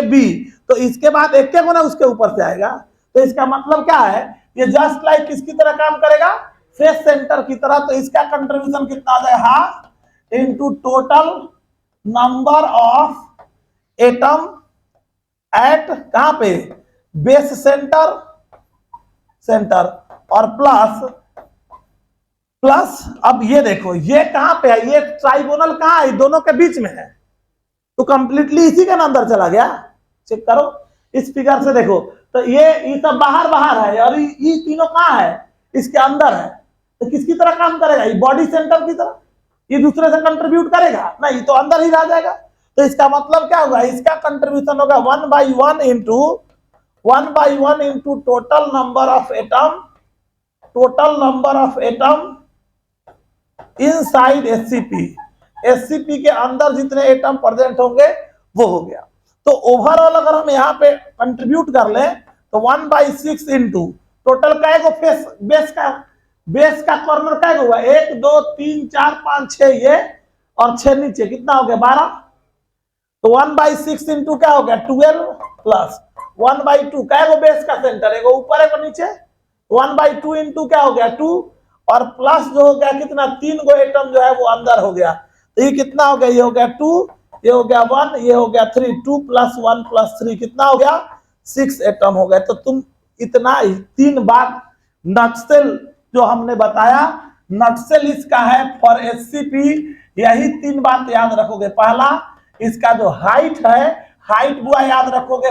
बी, तो इसके बाद एक के गुना उसके ऊपर से आएगा, तो इसका मतलब क्या है, ये जस्ट लाइक किसकी तरह काम करेगा, फेस सेंटर की तरह। तो इसका कंट्रीब्यूशन कितना आ जाए, half into total number of atom at कहां पे, बेस सेंटर और प्लस अब ये देखो ये कहां पे है, ये ट्राइगोनल कहां है, दोनों के बीच में है, तो कंप्लीटली इसी का अंदर चला गया। चेक करो इस फिगर से देखो, तो ये सब बाहर है और ये तीनों कहां है, इसके अंदर है, तो किसकी तरह काम करेगा, ये बॉडी सेंटर की तरह, ये दूसरे से कंट्रीब्यूट करेगा नहीं, तो अंदर ही रह जाएगा। तो इसका मतलब क्या होगा, इसका कंट्रीब्यूशन होगा 1/1 into total number of atom inside SCP के अंदर जितने एटम प्रेजेंट होंगे वो हो गया। तो ओवरऑल अगर हम यहाँ पे कंट्रीब्यूट कर लें तो 1/6 इंटू टोटल का फेस, बेस का कॉर्नर का होगा, 1 2 3 4 5 6 ये और 6 नीचे, कितना हो गया 12, तो 1/6 इंटू क्या हो गया 12 प्लस 1/2 का बेस का सेंटर, एगो ऊपर एगो नीचे, 1/2 इंटू क्या हो गया 2 और प्लस जो हो गया कितना 3 गो एटम जो है वो अंदर हो गया, तो ये कितना हो गया, ये हो गया 2, ये हो गया 1, ये हो गया 3, 2 + 1 + 3 कितना हो गया 6 एटम हो गए। तो तुम इतना ही 3 बात नटसेल जो हमने बताया, नटसेल इसका है फॉर एससीपी, यही 3 बात याद रखोगे। पहला इसका जो हाइट है, हाइट बुआ याद रखोगे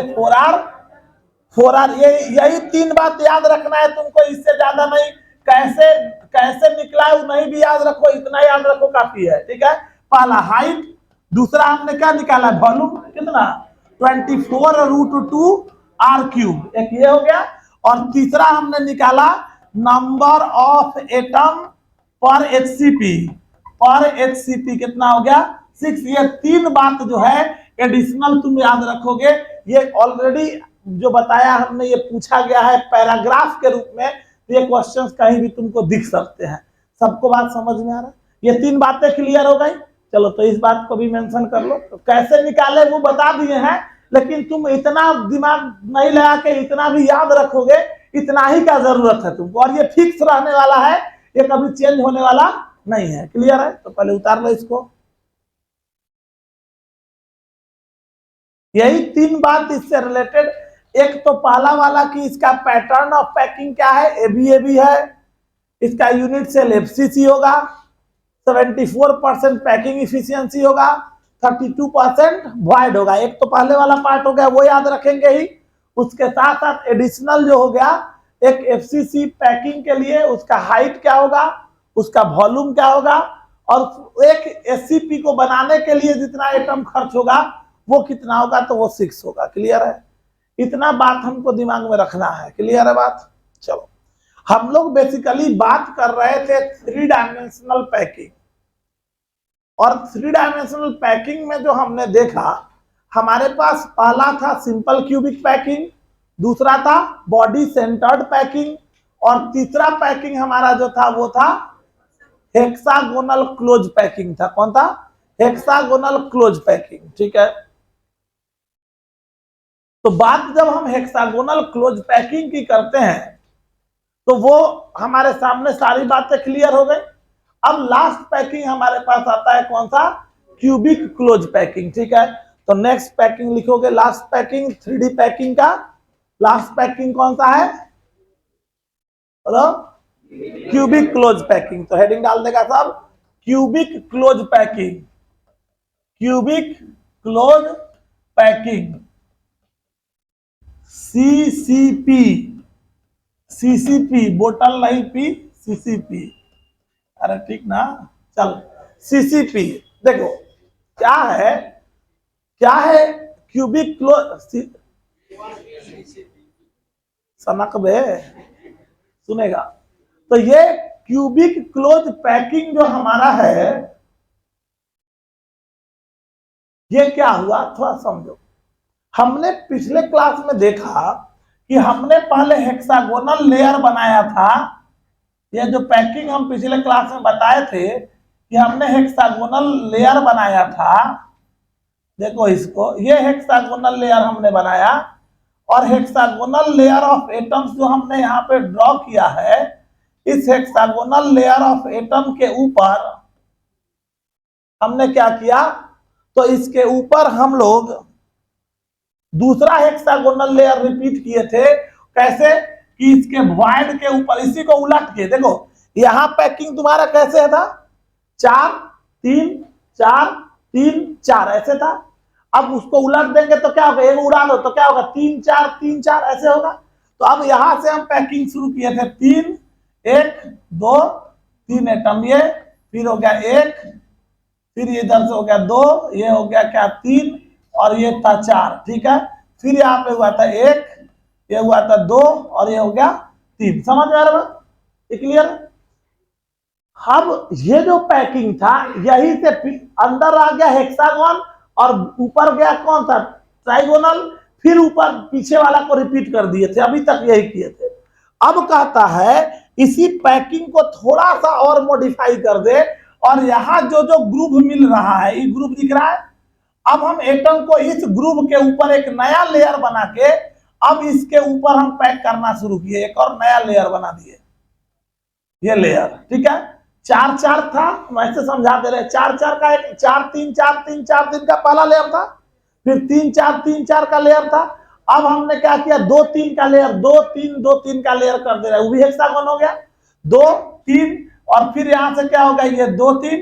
4r, ये यही 3 बात याद रखना है तुमको, इससे ज्यादा नहीं। कैसे निकला है नहीं भी याद रखो, इतना याद रखो काफी है। ठीक है, पहला हाइट, दूसरा हमने क्या निकाला वॉल्यूम कितना 24√2 r³, एक ये हो गया, और तीसरा हमने निकाला नंबर ऑफ एटम पर एचसीपी कितना हो गया 6। ये 3 बात जो है एडिशनल तुम याद रखोगे, ये ऑलरेडी जो बताया हमने ये पूछा गया है पैराग्राफ के रूप में, ये क्वेश्चंस कहीं भी तुमको दिख सकते हैं। सबको बात समझ में आ रहा है, ये 3 बातें क्लियर हो गई। चलो तो इस बात को भी मेंशन कर लो, तो कैसे निकाले वो बता दिए हैं, लेकिन तुम इतना दिमाग नहीं लगा के इतना भी याद रखोगे, इतना ही का जरूरत है तुमको, और ये फिक्स रहने वाला है, ये कभी चेंज होने वाला नहीं है। क्लियर है? तो पहले उतार लो इसको। यही 3 बात इससे रिलेटेड, एक तो पहला वाला कि इसका पैटर्न ऑफ पैकिंग क्या है, एबी है, इसका यूनिट सेल एफसीसी होगा, 74% पैकिंग इफिशियंसी होगा, 32% वॉइड होगा। एक तो पहले वाला पार्ट हो गया, वो याद रखेंगे ही, उसके साथ साथ एडिशनल जो हो गया, एक एफसीसी पैकिंग के लिए उसका हाइट क्या होगा, उसका वॉल्यूम क्या होगा, और एक एससीपी को बनाने के लिए जितना एटम खर्च होगा वो कितना होगा, तो वो 6 होगा। क्लियर है? इतना बात हमको दिमाग में रखना है। क्लियर है बात? चलो, हम लोग बेसिकली बात कर रहे थे 3 डायमेंशनल पैकिंग, और 3 डायमेंशनल पैकिंग में जो हमने देखा, हमारे पास पहला था सिंपल क्यूबिक पैकिंग, दूसरा था बॉडी सेंटर्ड पैकिंग, और तीसरा पैकिंग हमारा जो था वो था हेक्सागोनल क्लोज पैकिंग था। कौन था? Hexagonal close packing. ठीक है, तो बात जब हम हेक्सागोनल क्लोज पैकिंग की करते हैं तो वो हमारे सामने सारी बातें क्लियर हो गई। अब लास्ट पैकिंग हमारे पास आता है कौन सा? Cubic close packing. ठीक है, तो नेक्स्ट पैकिंग लिखोगे, लास्ट पैकिंग 3D पैकिंग का लास्ट पैकिंग कौन सा है? बोलो, क्यूबिक क्लोज पैकिंग। तो हेडिंग डाल देगा सब, cubic close packing, cubic close packing, CCP, बोतल नहीं पी, सीसीपी। अरे ठीक ना, चल सीसीपी। देखो क्या है, क्या है क्यूबिक क्लोज, सनक बे सुनेगा। तो ये क्यूबिक क्लोज पैकिंग जो हमारा है, ये क्या हुआ थोड़ा समझो। हमने पिछले क्लास में देखा कि हमने पहले हेक्सागोनल लेयर बनाया था। ये जो पैकिंग हम पिछले क्लास में बताए थे कि हमने हेक्सागोनल लेयर बनाया था। देखो इसको, ये हेक्सागोनल लेयर हमने बनाया, और हेक्सागोनल लेयर ऑफ एटम्स जो हमने यहाँ पे ड्रॉ किया है, इस हेक्सागोनल लेयर ऑफ एटम के ऊपर हमने क्या किया, तो इसके ऊपर हम लोग दूसरा हेक्सागोनल लेयर रिपीट किए थे। कैसे कि इसके वॉइड के ऊपर, इसी को उलट के देखो, यहां पैकिंग तुम्हारा कैसे था, 4 3 4 3 4 ऐसे था। अब उसको उलट देंगे तो क्या होगा, एक उड़ा दो तो क्या होगा, 3 4 3 4 ऐसे होगा। तो अब यहां से हम पैकिंग शुरू किए थे, 3 1 2 3 एटम, ये फिर हो गया 1, फिर इधर से हो गया 2, ये हो गया क्या 3, और ये था 4, ठीक है। फिर यहाँ पे हुआ था 1, ये हुआ था 2, और ये हो गया 3। समझ में आ रहा है, ये क्लियर। अब ये जो पैकिंग था, यही से अंदर आ गया हेक्सागोन, और ऊपर गया कौन सा, ट्राइगोनल, फिर ऊपर पीछे वाला को रिपीट कर दिए थे, अभी तक यही किए थे। अब कहता है इसी पैकिंग को थोड़ा सा और मॉडिफाई कर दे, और यहां जो जो ग्रुप मिल रहा है, ये ग्रुप दिख रहा है, अब हम एटम को इस ग्रुप के ऊपर एक नया लेयर बना के, अब इसके ऊपर हम पैक करना शुरू किए, एक और नया लेयर बना दिए, ये लेयर, ठीक है। 4 4 था, वैसे समझा दे रहे, 4 4 का एक, 4 3 4 3 4 3 का पहला लेयर था, फिर 3 4 3 4 का लेयर था। अब हमने क्या किया, 2 3 का लेयर, 2 3 2 3 का लेयर कर दे रहा है, वो भी हेक्सागोन हो गया, 2 3, और फिर यहां से क्या हो गया, ये 2 3,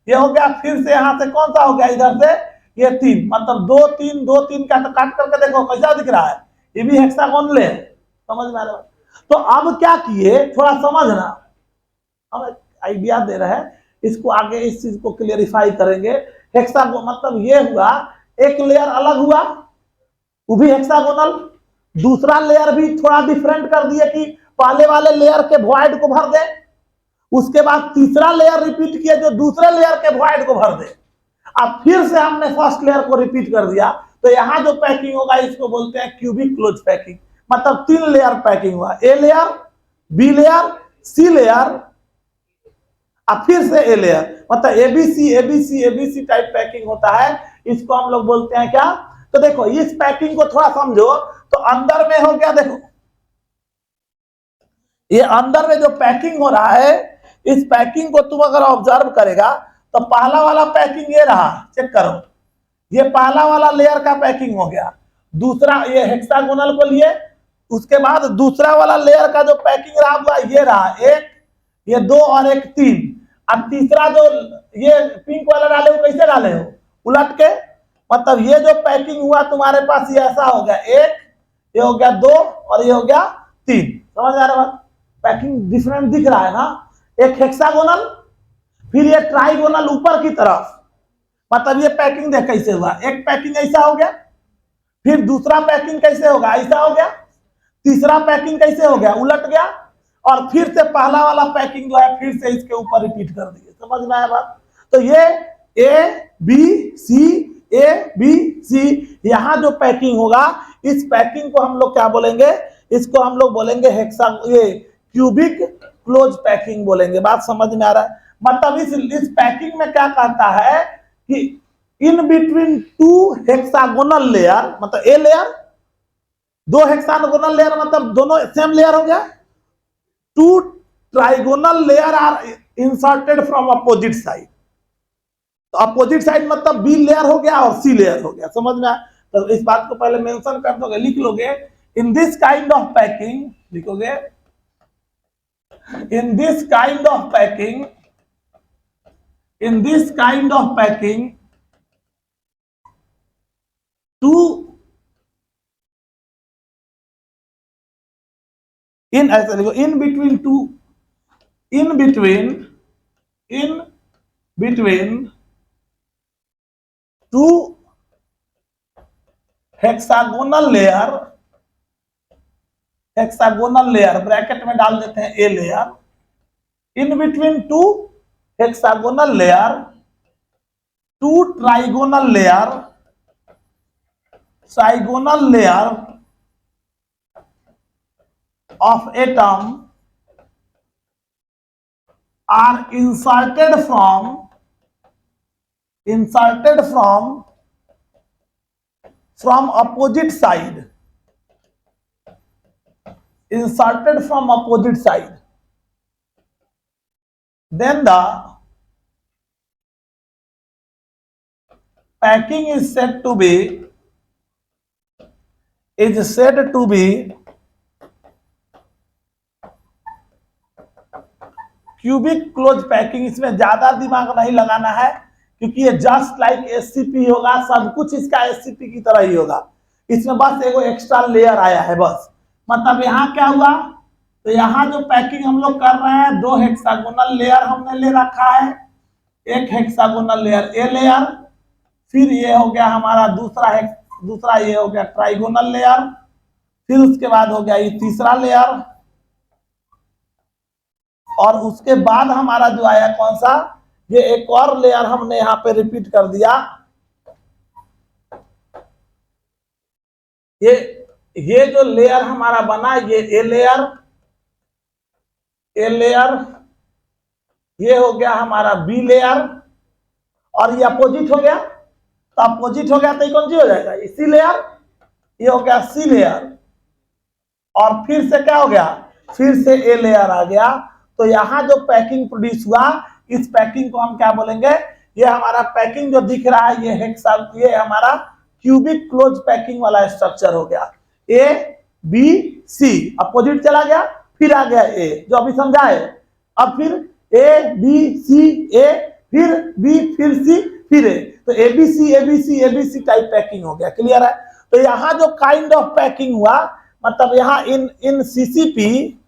ये हो गया, फिर से यहां से कौन सा हो गया, इधर से ये 3, मतलब 2 3 2 3 का, तो काट करके देखो कैसा दिख रहा है, ये भी हेक्सागोन ले, समझ में आ रहा है। तो अब क्या किए, थोड़ा समझना, हम आइडिया दे रहे हैं, इसको आगे इस चीज को क्लियरिफाई करेंगे। हेक्सागोन मतलब ये हुआ, एक लेयर अलग हुआ, वो भी हेक्सागोनल, दूसरा लेयर भी थोड़ा डिफरेंट कर दिए कि पहले वाले लेयर के वॉइड को भर दे, उसके बाद तीसरा लेयर रिपीट किया जो दूसरे लेयर के वॉइड को भर दे, अब फिर से हमने फर्स्ट लेयर को रिपीट कर दिया। तो यहां जो पैकिंग होगा इसको बोलते हैं क्यूबिक क्लोज पैकिंग, मतलब 3 लेयर पैकिंग हुआ, A layer, B layer, C layer, अब फिर से ए लेयर, मतलब ABC ABC ABC type packing होता है। इसको हम लोग बोलते हैं क्या, तो देखो इस पैकिंग को थोड़ा समझो, तो अंदर में हो गया, देखो ये अंदर में जो पैकिंग हो रहा है, इस पैकिंग को तुम अगर ऑब्जर्व करेगा, तो पहला वाला पैकिंग ये रहा, चेक करो, ये पहला वाला लेयर का पैकिंग हो गया, दूसरा ये हेक्सागोनल को लिए, उसके बाद दूसरा वाला लेयर का जो पैकिंग रहा हुआ ये रहा, एक, ये 2 और एक 3, अब तीसरा जो ये पिंक वाला डाले हो, कैसे डाले हो, उलट के, मतलब ये जो पैकिंग हुआ तुम्हारे पास ये ऐसा हो गया, एक, ये हो गया 2, और ये हो गया 3। समझ आ रहा है, पैकिंग डिफरेंट दिख रहा है ना, एक हेक्सागोनल, फिर ये ट्राइगोनल ऊपर की तरफ, मतलब ये पैकिंग देख कैसे हुआ, एक पैकिंग ऐसा हो गया, फिर दूसरा पैकिंग कैसे होगा, ऐसा हो गया, तीसरा पैकिंग कैसे हो गया, उलट गया, और फिर से पहला वाला पैकिंग जो है फिर से इसके ऊपर रिपीट कर दिए। समझ में आया बात। तो ये ए बी सी, ए बी सी, यहां जो पैकिंग होगा, इस पैकिंग को हम लोग क्या बोलेंगे, इसको हम लोग बोलेंगे हेक्सा, ये क्यूबिक क्लोज पैकिंग बोलेंगे। बात समझ में आ रहा है, मतलब इस पैकिंग में क्या कहता है कि इन बिटवीन 2 हेक्सागोनल लेयर, मतलब ए लेयर, 2 हेक्सागोनल लेयर, मतलब दोनों सेम लेयर हो गया, 2 trigonal layer are inserted from opposite side. तो अपोजिट साइड मतलब बी लेयर हो गया और सी लेयर हो गया। समझ में आया, तो इस बात को पहले मेंशन कर दोगे, लिख लोगे, in this kind of packing, लिखोगे in this kind of packing, in this kind of packing, to in ऐसा लिखो, in between two, in between two hexagonal layer, hexagonal layer bracket में डाल देते हैं A layer, in between two hexagonal layer, two trigonal layer, trigonal layer of atom are inserted from opposite side, inserted from opposite side. Then the packing is said to be cubic close packing. इसमें ज्यादा दिमाग नहीं लगाना है क्योंकि ये just like SCP होगा, सब कुछ इसका एससीपी की तरह ही होगा। इसमें बस एक एक्स्ट्रा लेयर आया है बस। मतलब यहाँ क्या हुआ, तो यहाँ जो पैकिंग हम लोग कर रहे हैं, दो हेक्सागोनल लेयर हमने ले रखा है, एक हेक्सागोनल लेयर ए लेयर, फिर ये हो गया हमारा दूसरा ये हो गया ट्राइगोनल लेयर, फिर उसके बाद हो गया ये तीसरा लेयर, और उसके बाद हमारा जो आया कौन सा, ये एक और लेयर हमने यहाँ पे रिपीट कर दिया। ये जो लेयर हमारा बना, ये ए लेयर, ये हो गया हमारा बी लेयर, और ये अपोजिट हो गया, तो अपोजिट हो गया तो ये कौन सी हो जाएगा, सी लेयर, ये हो गया सी लेयर, और फिर से क्या हो गया, फिर से ए लेयर आ गया। तो यहाँ जो पैकिंग प्रोड्यूस हुआ, इस पैकिंग को हम क्या बोलेंगे, ये हमारा पैकिंग जो दिख रहा है ये हमारा क्यूबिक क्लोज पैकिंग वाला स्ट्रक्चर हो गया। ए बी सी अपोजिट चला गया, फिर आ गया ए, जो अभी समझा है। अब फिर ए बी सी ए, फिर बी, फिर सी, फिर ए, तो एबीसी टाइप पैकिंग हो गया। क्लियर है। तो यहाँ जो काइंड ऑफ पैकिंग हुआ, मतलब यहाँ इन सीसीपी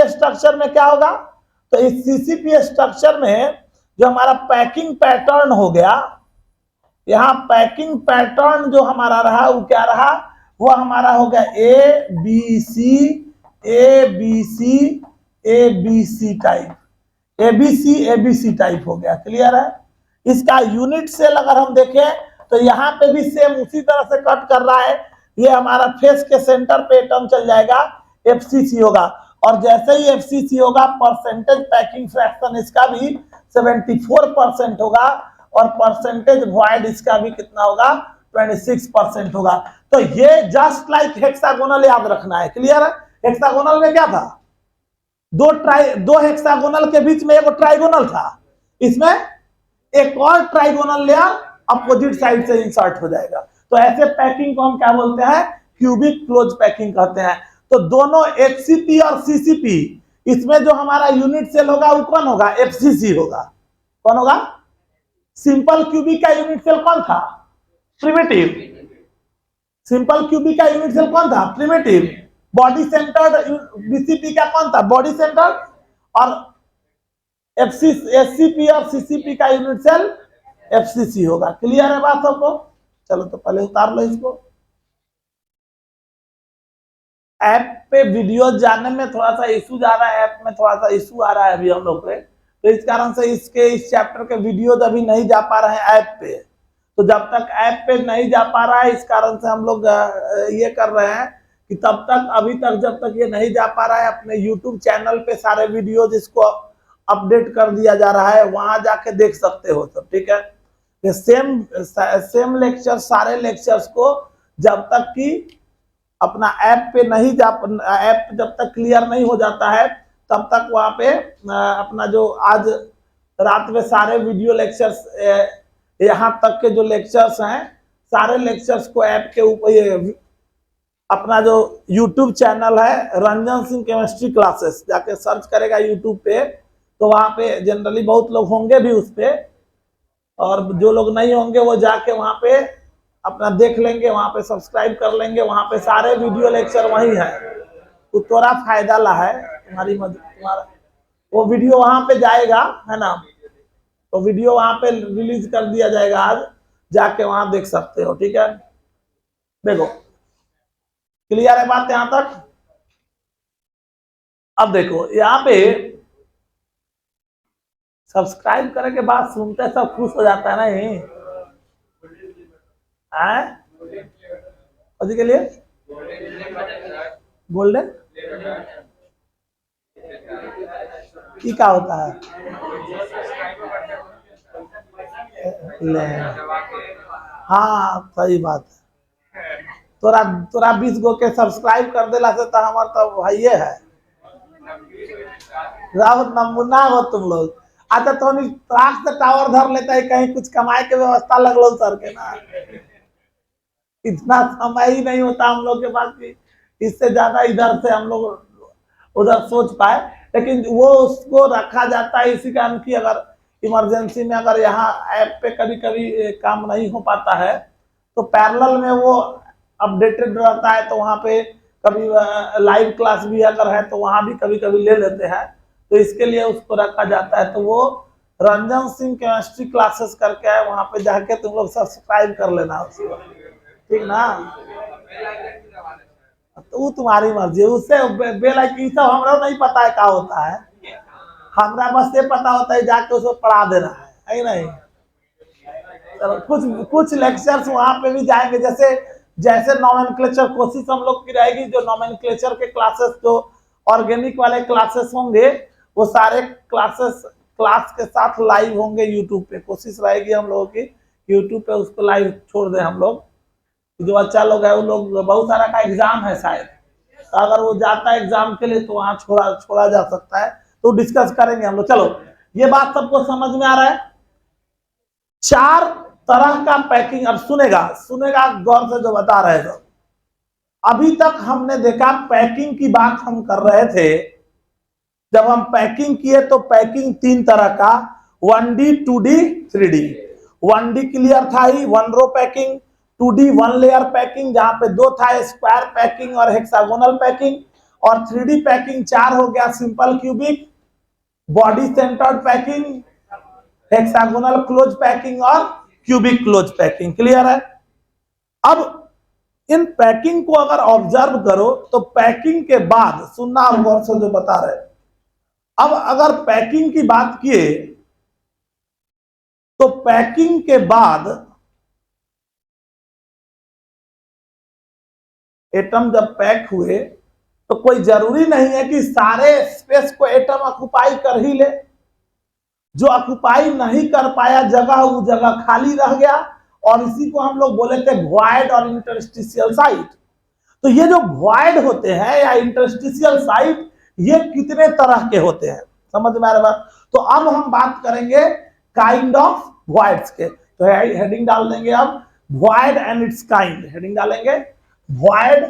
स्ट्रक्चर में क्या होगा, तो इस सीसीपी स्ट्रक्चर में जो हमारा पैकिंग पैटर्न हो गया, यहाँ पैकिंग पैटर्न जो हमारा रहा वो क्या रहा, वो हमारा हो गया A B C type, ABC type हो गया। क्लियर है। इसका यूनिट सेल अगर हम देखें तो यहाँ पे भी सेम उसी तरह से कट कर रहा है। ये हमारा फेस के सेंटर पे टर्म चल जाएगा, एफसीसी होगा, और जैसे ही एफसीसी होगा परसेंटेज पैकिंग फ्रैक्शन इसका भी 74% होगा, और परसेंटेज वॉइड इसका भी कितना होगा, 26% होगा। तो ये जस्ट लाइक हेक्सागोनल याद रखना है। क्लियर है। हेक्सागोनल में क्या था, दो हेक्सागोनल के बीच में एक ट्राइगोनल था, इसमें एक और ट्राइगोनल लेयर अपोजिट साइड से इंसर्ट हो जाएगा। तो ऐसे पैकिंग को हम क्या बोलते हैं, क्यूबिक क्लोज पैकिंग कहते हैं। तो दोनों एचसीपी और सीसीपी, इसमें जो हमारा यूनिट सेल होगा वो कौन होगा, एफसीसी होगा। कौन होगा, सिंपल क्यूबिक का यूनिट सेल कौन था, प्रिमिटिव। सिंपल क्यूबिक का यूनिट सेल कौन था, प्रिमिटिव। बॉडी सेंटर्ड बीसीपी का कौन था, बॉडी सेंटर्ड। और एससीपी और सीसीपी का यूनिट सेल एफसीसी होगा। क्लियर है बात सबको। चलो तो पहले उतार लो इसको। ऐप पे वीडियो जाने में थोड़ा सा इशू जा रहा है, ऐप में थोड़ा सा इशू आ रहा है अभी हम लोग पे, तो इस कारण से इस चैप्टर के वीडियो अभी नहीं जा पा रहे हैं ऐप पे। तो जब तक ऐप पे नहीं जा पा रहा है, इस कारण से हम लोग ये कर रहे हैं कि तब तक, अभी तक जब तक ये नहीं जा पा रहा है, अपने यूट्यूब चैनल पे सारे वीडियो जिसको अपडेट कर दिया जा रहा है, वहां जाके देख सकते हो सब। ठीक है। ये सेम लेक्चर, सारे लेक्चर्स को जब तक कि अपना ऐप पे नहीं जा, ऐप जब तक क्लियर नहीं हो जाता है, तब तक वहां पे अपना जो आज रात में सारे वीडियो लेक्चर्स, यहाँ तक के जो लेक्चर्स हैं, सारे लेक्चर्स को ऐप के ऊपर, अपना जो यूट्यूब चैनल है रंजन सिंह केमिस्ट्री क्लासेस, जाके सर्च करेगा यूट्यूब पे, तो वहां पे जनरली बहुत लोग होंगे भी उस पे, और जो लोग नहीं होंगे वो जाके वहां पे अपना देख लेंगे, वहां पे सब्सक्राइब कर लेंगे। वहां पे सारे वीडियो लेक्चर वही है। तो थोड़ा फायदा ला है तुम्हारा वो वीडियो वहां पे जाएगा, है ना। तो वीडियो वहां पे रिलीज कर दिया जाएगा आज, जाके वहां देख सकते हो। ठीक है, देखो क्लियर है बात यहां तक। अब देखो यहाँ पे सब्सक्राइब करने के बाद सुनते सब खुश हो जाता है ना, यही है के लिए गोल्डन की क्या होता है? ले, हाँ सही बात है। तोरा तोरा 20 गो के सब्सक्राइब कर देला से तो हमार तो भाई है रावत नमूना हो तुम लोग। अच्छा तो त्राक से टावर धर लेता है, कहीं कुछ कमाए के व्यवस्था लगलो सर के ना, इतना समय ही नहीं होता हम लोग के पास कि इससे ज्यादा इधर से हम लोग उधर सोच पाए। लेकिन वो उसको रखा जाता है इसी कारण की अगर इमरजेंसी में अगर यहाँ ऐप पे कभी कभी काम नहीं हो पाता है तो पैरेलल में वो अपडेटेड रहता है, तो वहाँ पे कभी लाइव क्लास भी अगर है तो वहाँ भी कभी कभी ले लेते हैं, तो इसके लिए उसको रखा जाता है। तो वो रंजन सिंह केमिस्ट्री क्लासेस करके है, वहाँ पे जाके तुम लोग सब्सक्राइब कर लेना उसको, ठीक ना। तो वो तुम्हारी मर्जी, उससे बेल आइकन सब हमरा नहीं पता है क्या होता है, हमरा बस ये पता होता है जाके उसको पढ़ा देना है नहीं। चलो कुछ कुछ लेक्चर्स वहां पे भी जाएंगे, जैसे जैसे नॉमेनक्लेचर कोशिश हम लोग की रहेगी, जो नॉमेनक्लेचर के क्लासेस जो ऑर्गेनिक वाले क्लासेस होंगे वो सारे क्लासेस क्लास के साथ लाइव होंगे यूट्यूब पे। कोशिश रहेगी हम लोगों की यूट्यूब पे उसको लाइव छोड़ दें हम लोग। जो अच्छा लोग है वो लोग, बहुत सारा का एग्जाम है शायद, तो अगर वो जाता है एग्जाम के लिए तो वहां छोड़ा छोड़ा जा सकता है, तो डिस्कस करेंगे हम लोग। चलो ये बात सबको समझ में आ रहा है। 4 तरह का पैकिंग, अब सुनेगा सुनेगा गौर से जो बता रहे थे। अभी तक हमने देखा पैकिंग की बात हम कर रहे थे, जब हम पैकिंग किए तो पैकिंग 3 तरह का, 1D 2D 3D। 1D clear था ही, 1 रो पैकिंग, 2D 1 लेयर पैकिंग जहां पे 2 था, स्क्वायर पैकिंग और हेक्सागोनल पैकिंग, और 3D पैकिंग 4 हो गया, simple cubic, body centred packing, hexagonal close packing और क्यूबिक क्लोज पैकिंग। क्लियर है। अब इन पैकिंग को अगर ऑब्जर्व करो तो पैकिंग के बाद सुनना गौर से जो बता रहे, अब अगर पैकिंग की बात किए तो पैकिंग के बाद एटम जब पैक हुए तो कोई जरूरी नहीं है कि सारे स्पेस को एटम ऑक्युपाई कर ही ले। जो ऑक्युपाई नहीं कर पाया जगह, वो जगह खाली रह गया, और इसी को हम लोग बोले थे वॉइड और इंटरस्टिशियल साइट। तो ये जो वॉइड होते हैं या इंटरस्टिशियल साइट, ये कितने तरह के होते हैं, समझ में आ रहा है। तो अब हम बात करेंगे काइंड ऑफ वॉइड्स के, तो हेडिंग डाल देंगे अब void and its kind. Heading डालेंगे void,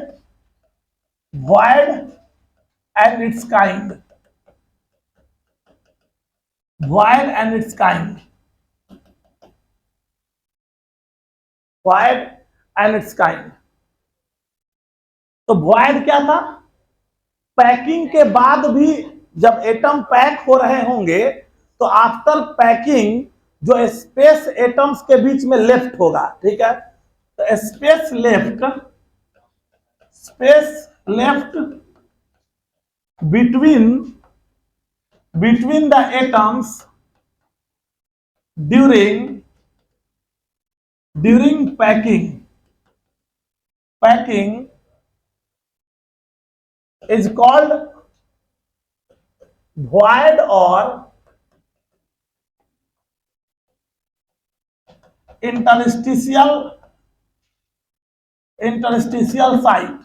void and its kind, void and its kind, void and its kind। तो void क्या था? पैकिंग के बाद भी जब एटम पैक हो रहे होंगे तो आफ्टर पैकिंग जो स्पेस एटम्स के बीच में लेफ्ट होगा, ठीक है, तो space left, space left between the atoms during packing is called void or interstitial site।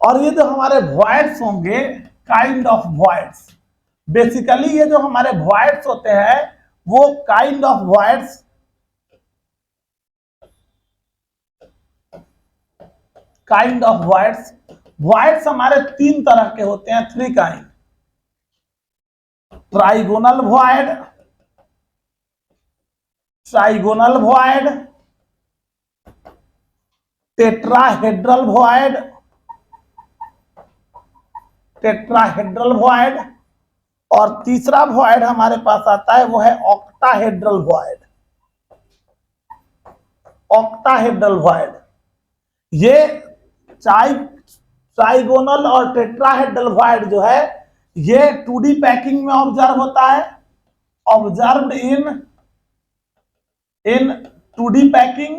और ये जो हमारे voids होंगे काइंड ऑफ voids, बेसिकली ये जो हमारे voids होते हैं वो kind of voids, kind of voids। voids हमारे 3 तरह के होते हैं, 3 kind, trigonal void, trigonal void, tetrahedral void, tetrahedral void और तीसरा वॉइड हमारे पास आता है वो है ऑक्टाहेड्रल वॉइड। ऑक्टाहेड्रल वॉइड ये ट्राइगोनल और टेट्राहेड्रल वॉइड जो है ये 2D पैकिंग में ऑब्जर्व होता है, ऑब्जर्व्ड इन 2D पैकिंग।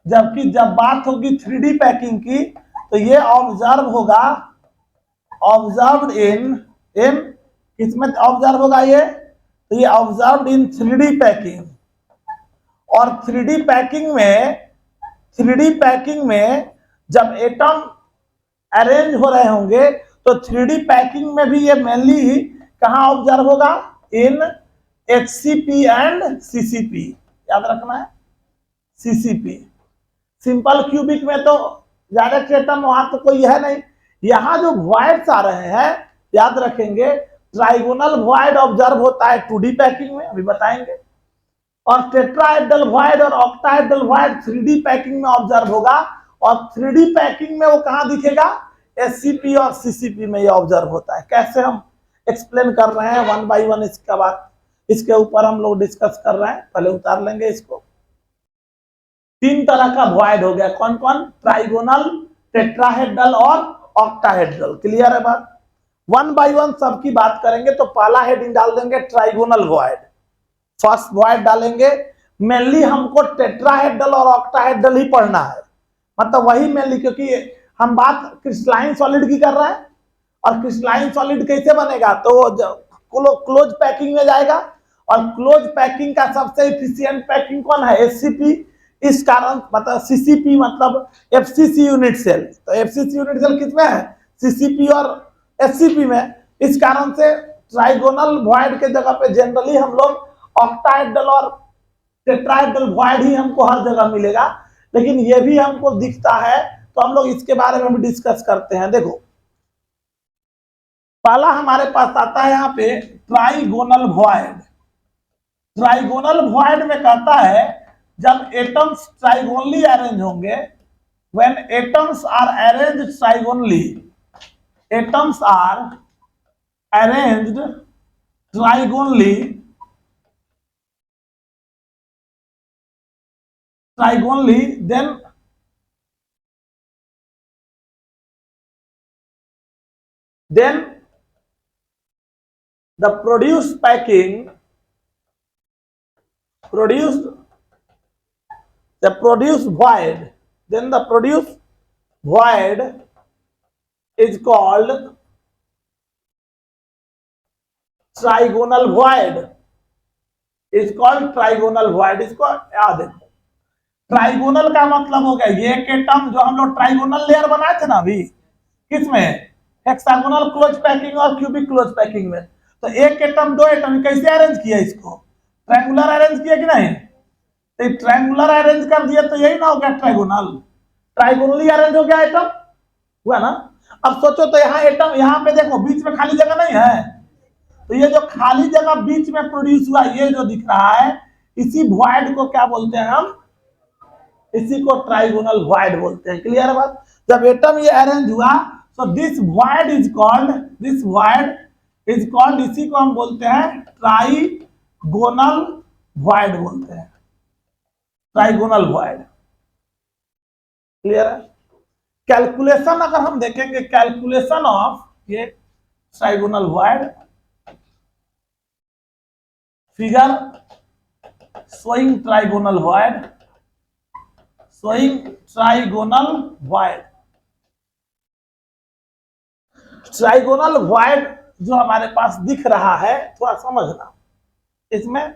जबकि जब बात होगी 3D पैकिंग की तो ये ऑब्जर्व होगा, ऑब्जर्व्ड इन किसमें ऑब्जर्व होगा ये, तो ये ऑब्जर्व्ड इन 3D पैकिंग। और 3D पैकिंग में जब एटम अरेंज हो रहे होंगे तो 3D पैकिंग में भी ये मेनली कहां ऑब्जर्व होगा, इन HCP एंड CCP। याद रखना है CCP। सिंपल क्यूबिक में तो डायरेक्ट एटम वहां तो कोई है नहीं। यहां जो वॉइड्स आ रहे हैं याद रखेंगे, ट्राइगोनल वॉइड ऑब्जर्व होता है 2D पैकिंग में, अभी बताएंगे, और टेट्राहेड्रल वॉइड और ऑक्टाहेड्रल वॉइड 3D पैकिंग में ऑब्जर्व होगा। और 3D पैकिंग में वो कहां दिखेगा, SCP और CCP में ये ऑब्जर्व होता है। कैसे हम एक्सप्लेन कर रहे हैं 1 by 1, इसका बात इसके ऊपर हम लोग डिस्कस कर रहे हैं, पहले उतार लेंगे इसको। 3 तरह का वॉइड हो गया, कौन कौन, ट्राइगोनल, टेट्राहेड्रल और ऑक्टाहेड्रल। क्लियर है बात। 1 by 1 सबकी बात करेंगे। तो पहला हेडिंग डाल देंगे ट्राइगोनल वॉइड, फर्स्ट वॉइड डालेंगे। मेनली हमको टेट्राहेड्रल और ऑक्टाहेड्रल ही पढ़ना है, मतलब वही मेनली, क्योंकि हम बात क्रिस्टलाइन सॉलिड की कर रहे हैं। और क्रिस्टलाइन सॉलिड कैसे बनेगा, तो क्लोज पैकिंग में जाएगा। और क्लोज पैकिंग का सबसे इफिशिएंट पैकिंग कौन है, SCP। इस कारण मतलब CCP मतलब FCC यूनिट सेल। तो FCC यूनिट सेल किसमें है, CCP और SCP में। इस कारण से ट्राइगोनल वॉइड के जगह पे जनरली हम लोग ऑक्टाहेड्रल और टेट्राहेड्रल वॉइड ही हमको हर जगह मिलेगा, लेकिन ये भी हमको दिखता है तो हम लोग इसके बारे में भी डिस्कस करते हैं। देखो पहला हमारे पास आता है यहाँ पे ट्राइगोनल वॉइड। ट्राइगोनल वॉइड में कहता है जब एटम्स ट्राइगोनली अरेंज होंगे, when atoms are arranged trigonally, atoms are arranged trigonally, then the produced void is called trigonal void, इसको याद है। ट्राइगोनल का मतलब हो गया ये एटम जो हम लोग ट्राइगोनल लेयर बनाए थे ना अभी, किसमें, हेक्सागोनल क्लोज पैकिंग और क्यूबिक क्लोज पैकिंग में। तो एक एटम दो एटम कैसे अरेंज किया, इसको ट्रायंगुलर अरेंज किया कि नहीं, तो ट्रायंगुलर अरेंज कर दिया तो यही ना हो गया ट्राइगोनल, ट्राइगोनली अरेंज हो गया एटम, हुआ ना। अब सोचो तो यहाँ एटम, यहाँ पे देखो बीच में खाली जगह नहीं है, तो ये जो खाली जगह बीच में प्रोड्यूस हुआ ये जो दिख रहा है, इसी वॉइड को क्या बोलते हैं हम, इसी को ट्राइगोनल वॉइड बोलते हैं। क्लियर है बात। जब एटम ये अरेंज हुआ so this void is called, इसी को हम बोलते हैं ट्राइगोनल वॉइड बोलते हैं, ट्राइगोनल वॉइड। क्लियर है। कैलकुलेशन अगर हम देखेंगे, कैलकुलेशन ऑफ ये trigonal void, figure showing trigonal void, trigonal void जो हमारे पास दिख रहा है, थोड़ा समझना, इसमें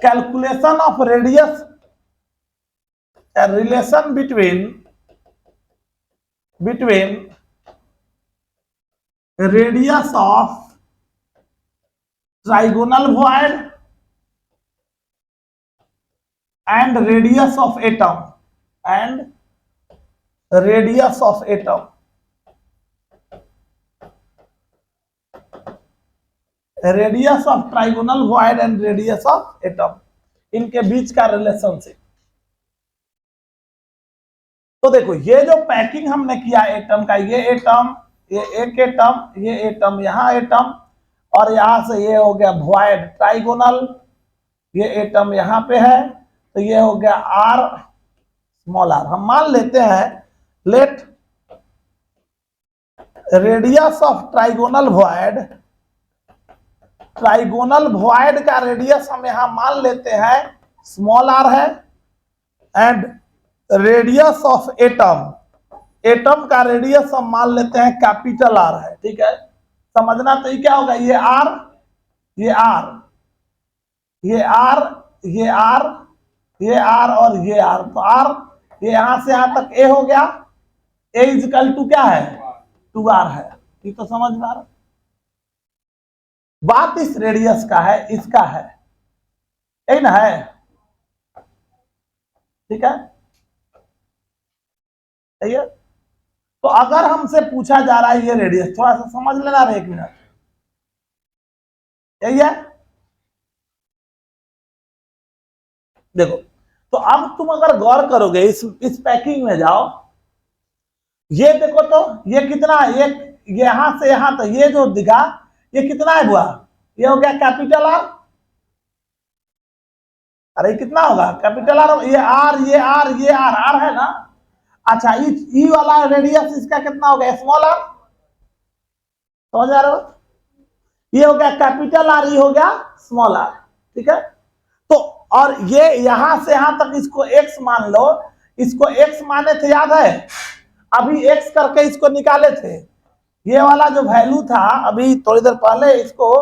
calculation of radius, relation between radius of trigonal void and radius of atom, radius of trigonal void and radius of atom, इनके बीच का रिलेशनशिप। तो देखो ये जो पैकिंग हमने किया एटम का, ये एटम, ये एक एटम, ये एटम, यहां एटम, और यहां से ये हो गया वॉइड ट्राइगोनल, ये एटम यहां पे है, तो ये हो गया आर स्मॉल आर। हम मान लेते हैं let radius of trigonal void, trigonal void का रेडियस हम यहां मान लेते हैं स्मॉल आर है, and radius of atom, atom का रेडियस हम मान लेते हैं कैपिटल आर है। ठीक है, समझना। तो ये क्या होगा, ये आर, ये आर, ये आर, ये आर, ये आर और ये आर, तो आर ये यहां से यहां तक ए हो गया, ए इजकल टू क्या है 2r है। ये तो समझ में आ रहा, बात इस रेडियस का है, इसका है, यही ना है। ठीक है, सही है। तो अगर हमसे पूछा जा रहा है ये रेडियस, थोड़ा सा समझ लेना रे, 1 मिनट, यही है। देखो, तो अब तुम अगर गौर करोगे इस पैकिंग में जाओ, ये देखो तो ये कितना, ये यहां से यहां तक ये जो दिखा, ये कितना है हुआ, ये हो गया कैपिटल आर। अरे कितना होगा कैपिटल आर, ये आर, ये आर, ये आर, आर है ना। अच्छा, ई वाला रेडियस इसका कितना हो गया स्मॉल आर, समझ आ रहे हो। ये हो गया कैपिटल आर, ये हो गया स्मॉल आर। ठीक है, तो और ये यहां से यहां तक इसको एक्स मान लो, इसको एक्स माने थे, याद है अभी एक्स करके इसको निकाले थे। ये वाला जो वैल्यू था अभी थोड़ी देर पहले, इसको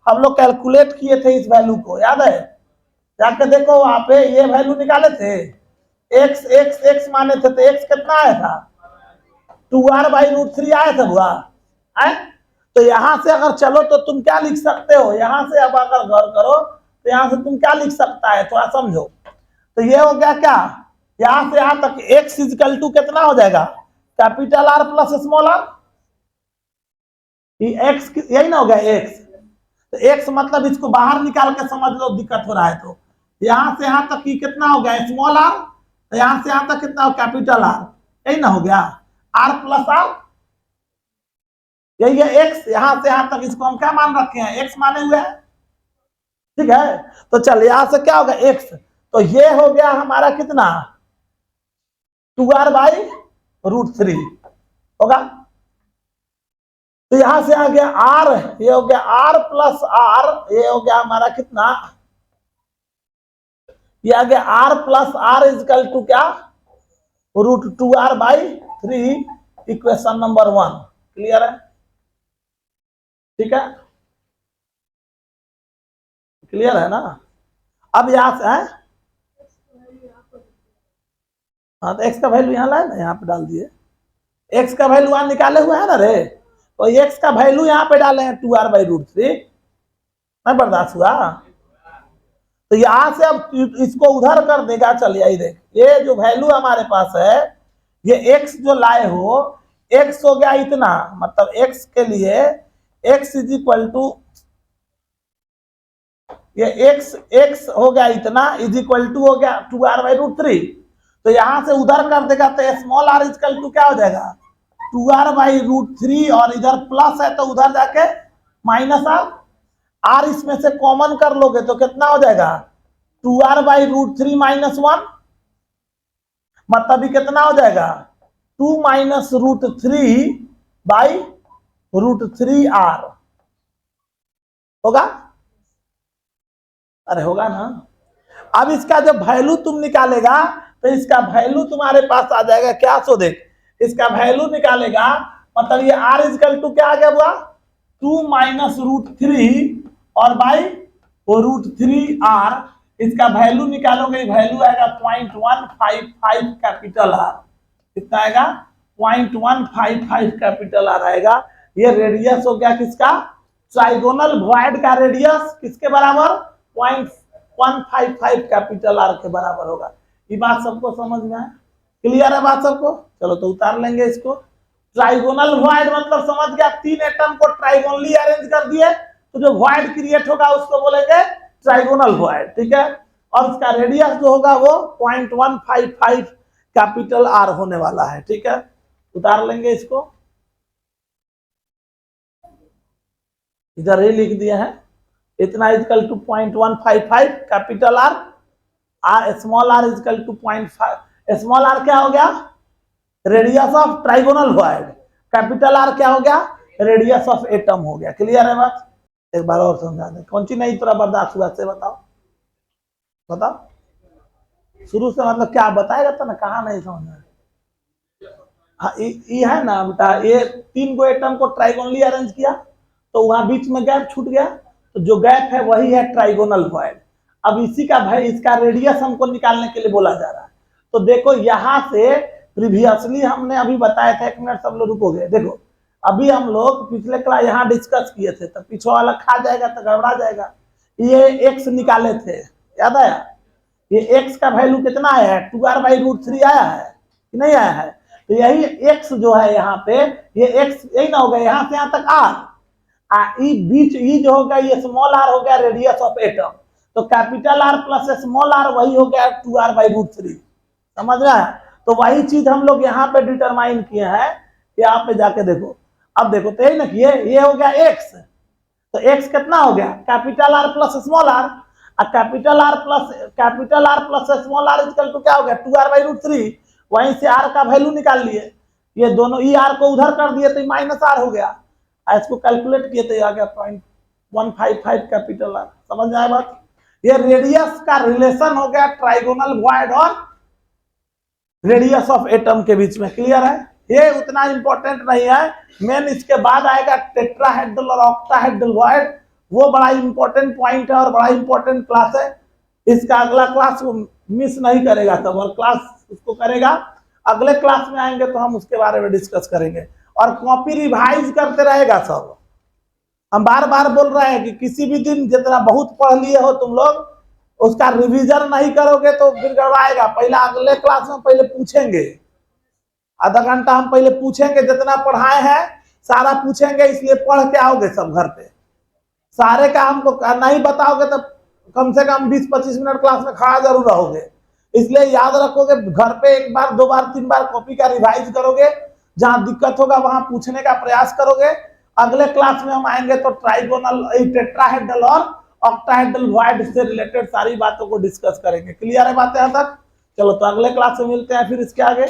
हम लोग कैलकुलेट किए थे, इस वैल्यू को याद है, जाके देखो वहां पे ये वैल्यू निकाले थे, एक्स एक्स एक्स माने थे, तो एक्स कितना आया था 2r/√3 आया था बुआ है। तो यहां से अगर चलो तो तुम क्या लिख सकते हो, यहां से अब अगर गौर करो तो यहां से तुम क्या लिख सकता है, थोड़ा समझो। तो ये हो गया क्या, यहां से यहां तक x इजकल टू कितना हो जाएगा capital R plus small r, x यही ना हो गया एक्स। तो एक्स मतलब इसको बाहर निकाल के समझ लो, दिक्कत हो रहा है तो यहां से यहां तक की कितना हो गया स्मॉल आर, तो यहां से यहां तक कितना हो कैपिटल आर, यही ना हो गया आर प्लस आर, यही है एक्स। यहां से यहां तक इसको हम क्या मान रखे हैं, एक्स माने हुए हैं। ठीक है, तो चल यहां से क्या होगा एक्स, तो ये हो गया हमारा कितना 2r/√3 होगा। तो यहां से आ गया आर, ये हो गया आर प्लस आर, ये हो गया हमारा कितना, ये आ गया r plus r equal to क्या √2r/3, इक्वेशन नंबर 1। क्लियर है, ठीक है, क्लियर है ना। अब यहां से है, हाँ तो एक्स का वैल्यू यहाँ लाए ना, यहाँ पे डाल दिए, एक्स का वैल्यू वहां निकाले हुए है ना रे, तो एक्स का वैल्यू यहाँ पे डाले हैं 2r/√3, नहीं बर्दाश्त हुआ। तो यहां से अब इसको उधर कर देगा, चलिए यही देख, ये जो वैल्यू हमारे पास है, ये x जो लाए हो, x हो गया इतना, मतलब x के लिए x इज इक्वल टू, ये x हो गया इतना इज इक्वल टू हो गया 2r/√3। तो यहां से उधर कर देगा तो स्मॉल r इक्वल टू क्या हो जाएगा 2r/√3, और इधर प्लस है तो उधर जाके माइनस आर, आर इसमें से कॉमन कर लोगे तो कितना हो जाएगा 2r/√3 -1, मतलब ये कितना हो जाएगा 2 -√3/√3r होगा। अरे होगा ना। अब इसका जब वैल्यू तुम निकालेगा तो इसका वैल्यू तुम्हारे पास आ जाएगा क्या, सो देख, इसका वैल्यू निकालेगा, मतलब ये r इजकल टू क्या आ गया हुआ 2 -√3 और √3r, इसका वैल्यू निकालोगे, वैल्यू आएगा 0.155 कैपिटल आर, कितना आएगा 0.155 कैपिटल आर आएगा। ये रेडियस हो गया किसका, ट्राइगोनल वॉइड का रेडियस किसके बराबर 0.155 कैपिटल आर के बराबर होगा। ये बात सबको समझ में आए, क्लियर है बात सबको। चलो तो उतार लेंगे इसको। ट्राइगोनल वॉइड मतलब समझ गया, 3 एटम को ट्राइगोनली अरेंज कर दिए तो जो वॉइड क्रिएट होगा उसको बोलेंगे ट्राइगोनल वॉइड। ठीक है, और उसका रेडियस जो होगा वो 0.155 कैपिटल आर होने वाला है। ठीक है, उतार लेंगे इसको। इधर ही लिख दिए हैं, इतना equal to 0.155 capital R, small r equal to 0.5, small r क्या हो गया, radius of trigonal void, capital R क्या हो गया, रेडियस ऑफ एटम हो गया। क्लियर है बात? एक बार और समझा दें, कौन सी नहीं थोड़ा बर्दाश्त हुआ से बताओ, बताओ शुरू से, मतलब क्या बताएगा तो ना, कहा नहीं समझना। हाँ ये है ना बेटा, ये 3 गो एटम को ट्राइगोनली अरेंज किया तो वहां बीच में गैप छूट गया, तो जो गैप है वही है ट्राइगोनल वॉइड। अब इसी का भाई इसका रेडियस हमको निकालने के लिए बोला जा रहा है। तो देखो यहां से प्रीवियसली हमने अभी बताया था, 1 मिनट सब लोग रुकोगे, देखो अभी हम लोग पिछले क्लास यहाँ डिस्कस किए थे, तो पीछे वाला खा जाएगा तो गड़बड़ा जाएगा। ये एक्स निकाले थे, याद आया? ये एक्स का वैल्यू कितना आया है, 2r/√3 आया है कि नहीं आया है? तो यही एक्स जो है यहाँ पे, ये एक्स यही ना हो गया, यहाँ से यहाँ तक आर, बीच ई जो हो गया ये स्मॉल आर हो गया रेडियस ऑफ एटम, तो capital R plus small r वही हो गया 2r/√3। समझ रहा है? तो वही चीज हम लोग यहाँ पे डिटरमाइन किए हैं, यहाँ पे जाके देखो। अब देखो तो यही ना किए, ये हो गया एक्स, तो एक्स कितना हो गया, capital R plus small r, capital R plus small r equal to क्या हो गया, 2r/√3। वहीं से आर का वैल्यू निकाल लिए, ये दोनों ई आर को उधर कर दिए तो माइनस आर हो गया, इसको कैलकुलेट किए तो आ गया 0.155 कैपिटल आर। समझ में आया बात? ये रेडियस का रिलेशन हो गया ट्राइगोनल वॉइड और रेडियस ऑफ एटम के बीच में। क्लियर है? ये उतना इंपॉर्टेंट नहीं है, मेन इसके बाद आएगा टेट्राहेड्रल और ऑक्टाहेड्रल वॉइड, वो बड़ा इंपॉर्टेंट पॉइंट है और बड़ा इंपॉर्टेंट क्लास है। इसका अगला क्लास वो मिस नहीं करेगा सब, और क्लास उसको करेगा। अगले क्लास में आएंगे तो हम उसके बारे में डिस्कस करेंगे, और कॉपी रिवाइज करते रहेगा सब। हम बार बार बोल रहे हैं कि किसी भी दिन जितना बहुत पढ़ लिए हो तुम लोग, उसका रिवीजन नहीं करोगे तो फिर गड़बड़ाएगा। पहले अगले क्लास में पहले पूछेंगे, आधा घंटा हम पहले पूछेंगे, जितना पढ़ाए हैं सारा पूछेंगे, इसलिए पढ़ के आओगे सब घर पे। सारे का हमको नहीं बताओगे तो कम से कम 20-25 मिनट क्लास में खड़ा जरूर रहोगे। इसलिए याद रखोगे, घर पे 1 बार 2 बार 3 बार कॉपी का रिवाइज करोगे, जहां दिक्कत होगा वहां पूछने का प्रयास करोगे। अगले क्लास में हम आएंगे तो ट्राइगोनल, टेट्राहेड्रल और ऑक्टाहेड्रल वॉइड से रिलेटेड सारी बातों को डिस्कस करेंगे। क्लियर है बात यहाँ तक? चलो तो अगले क्लास में मिलते हैं फिर इसके आगे।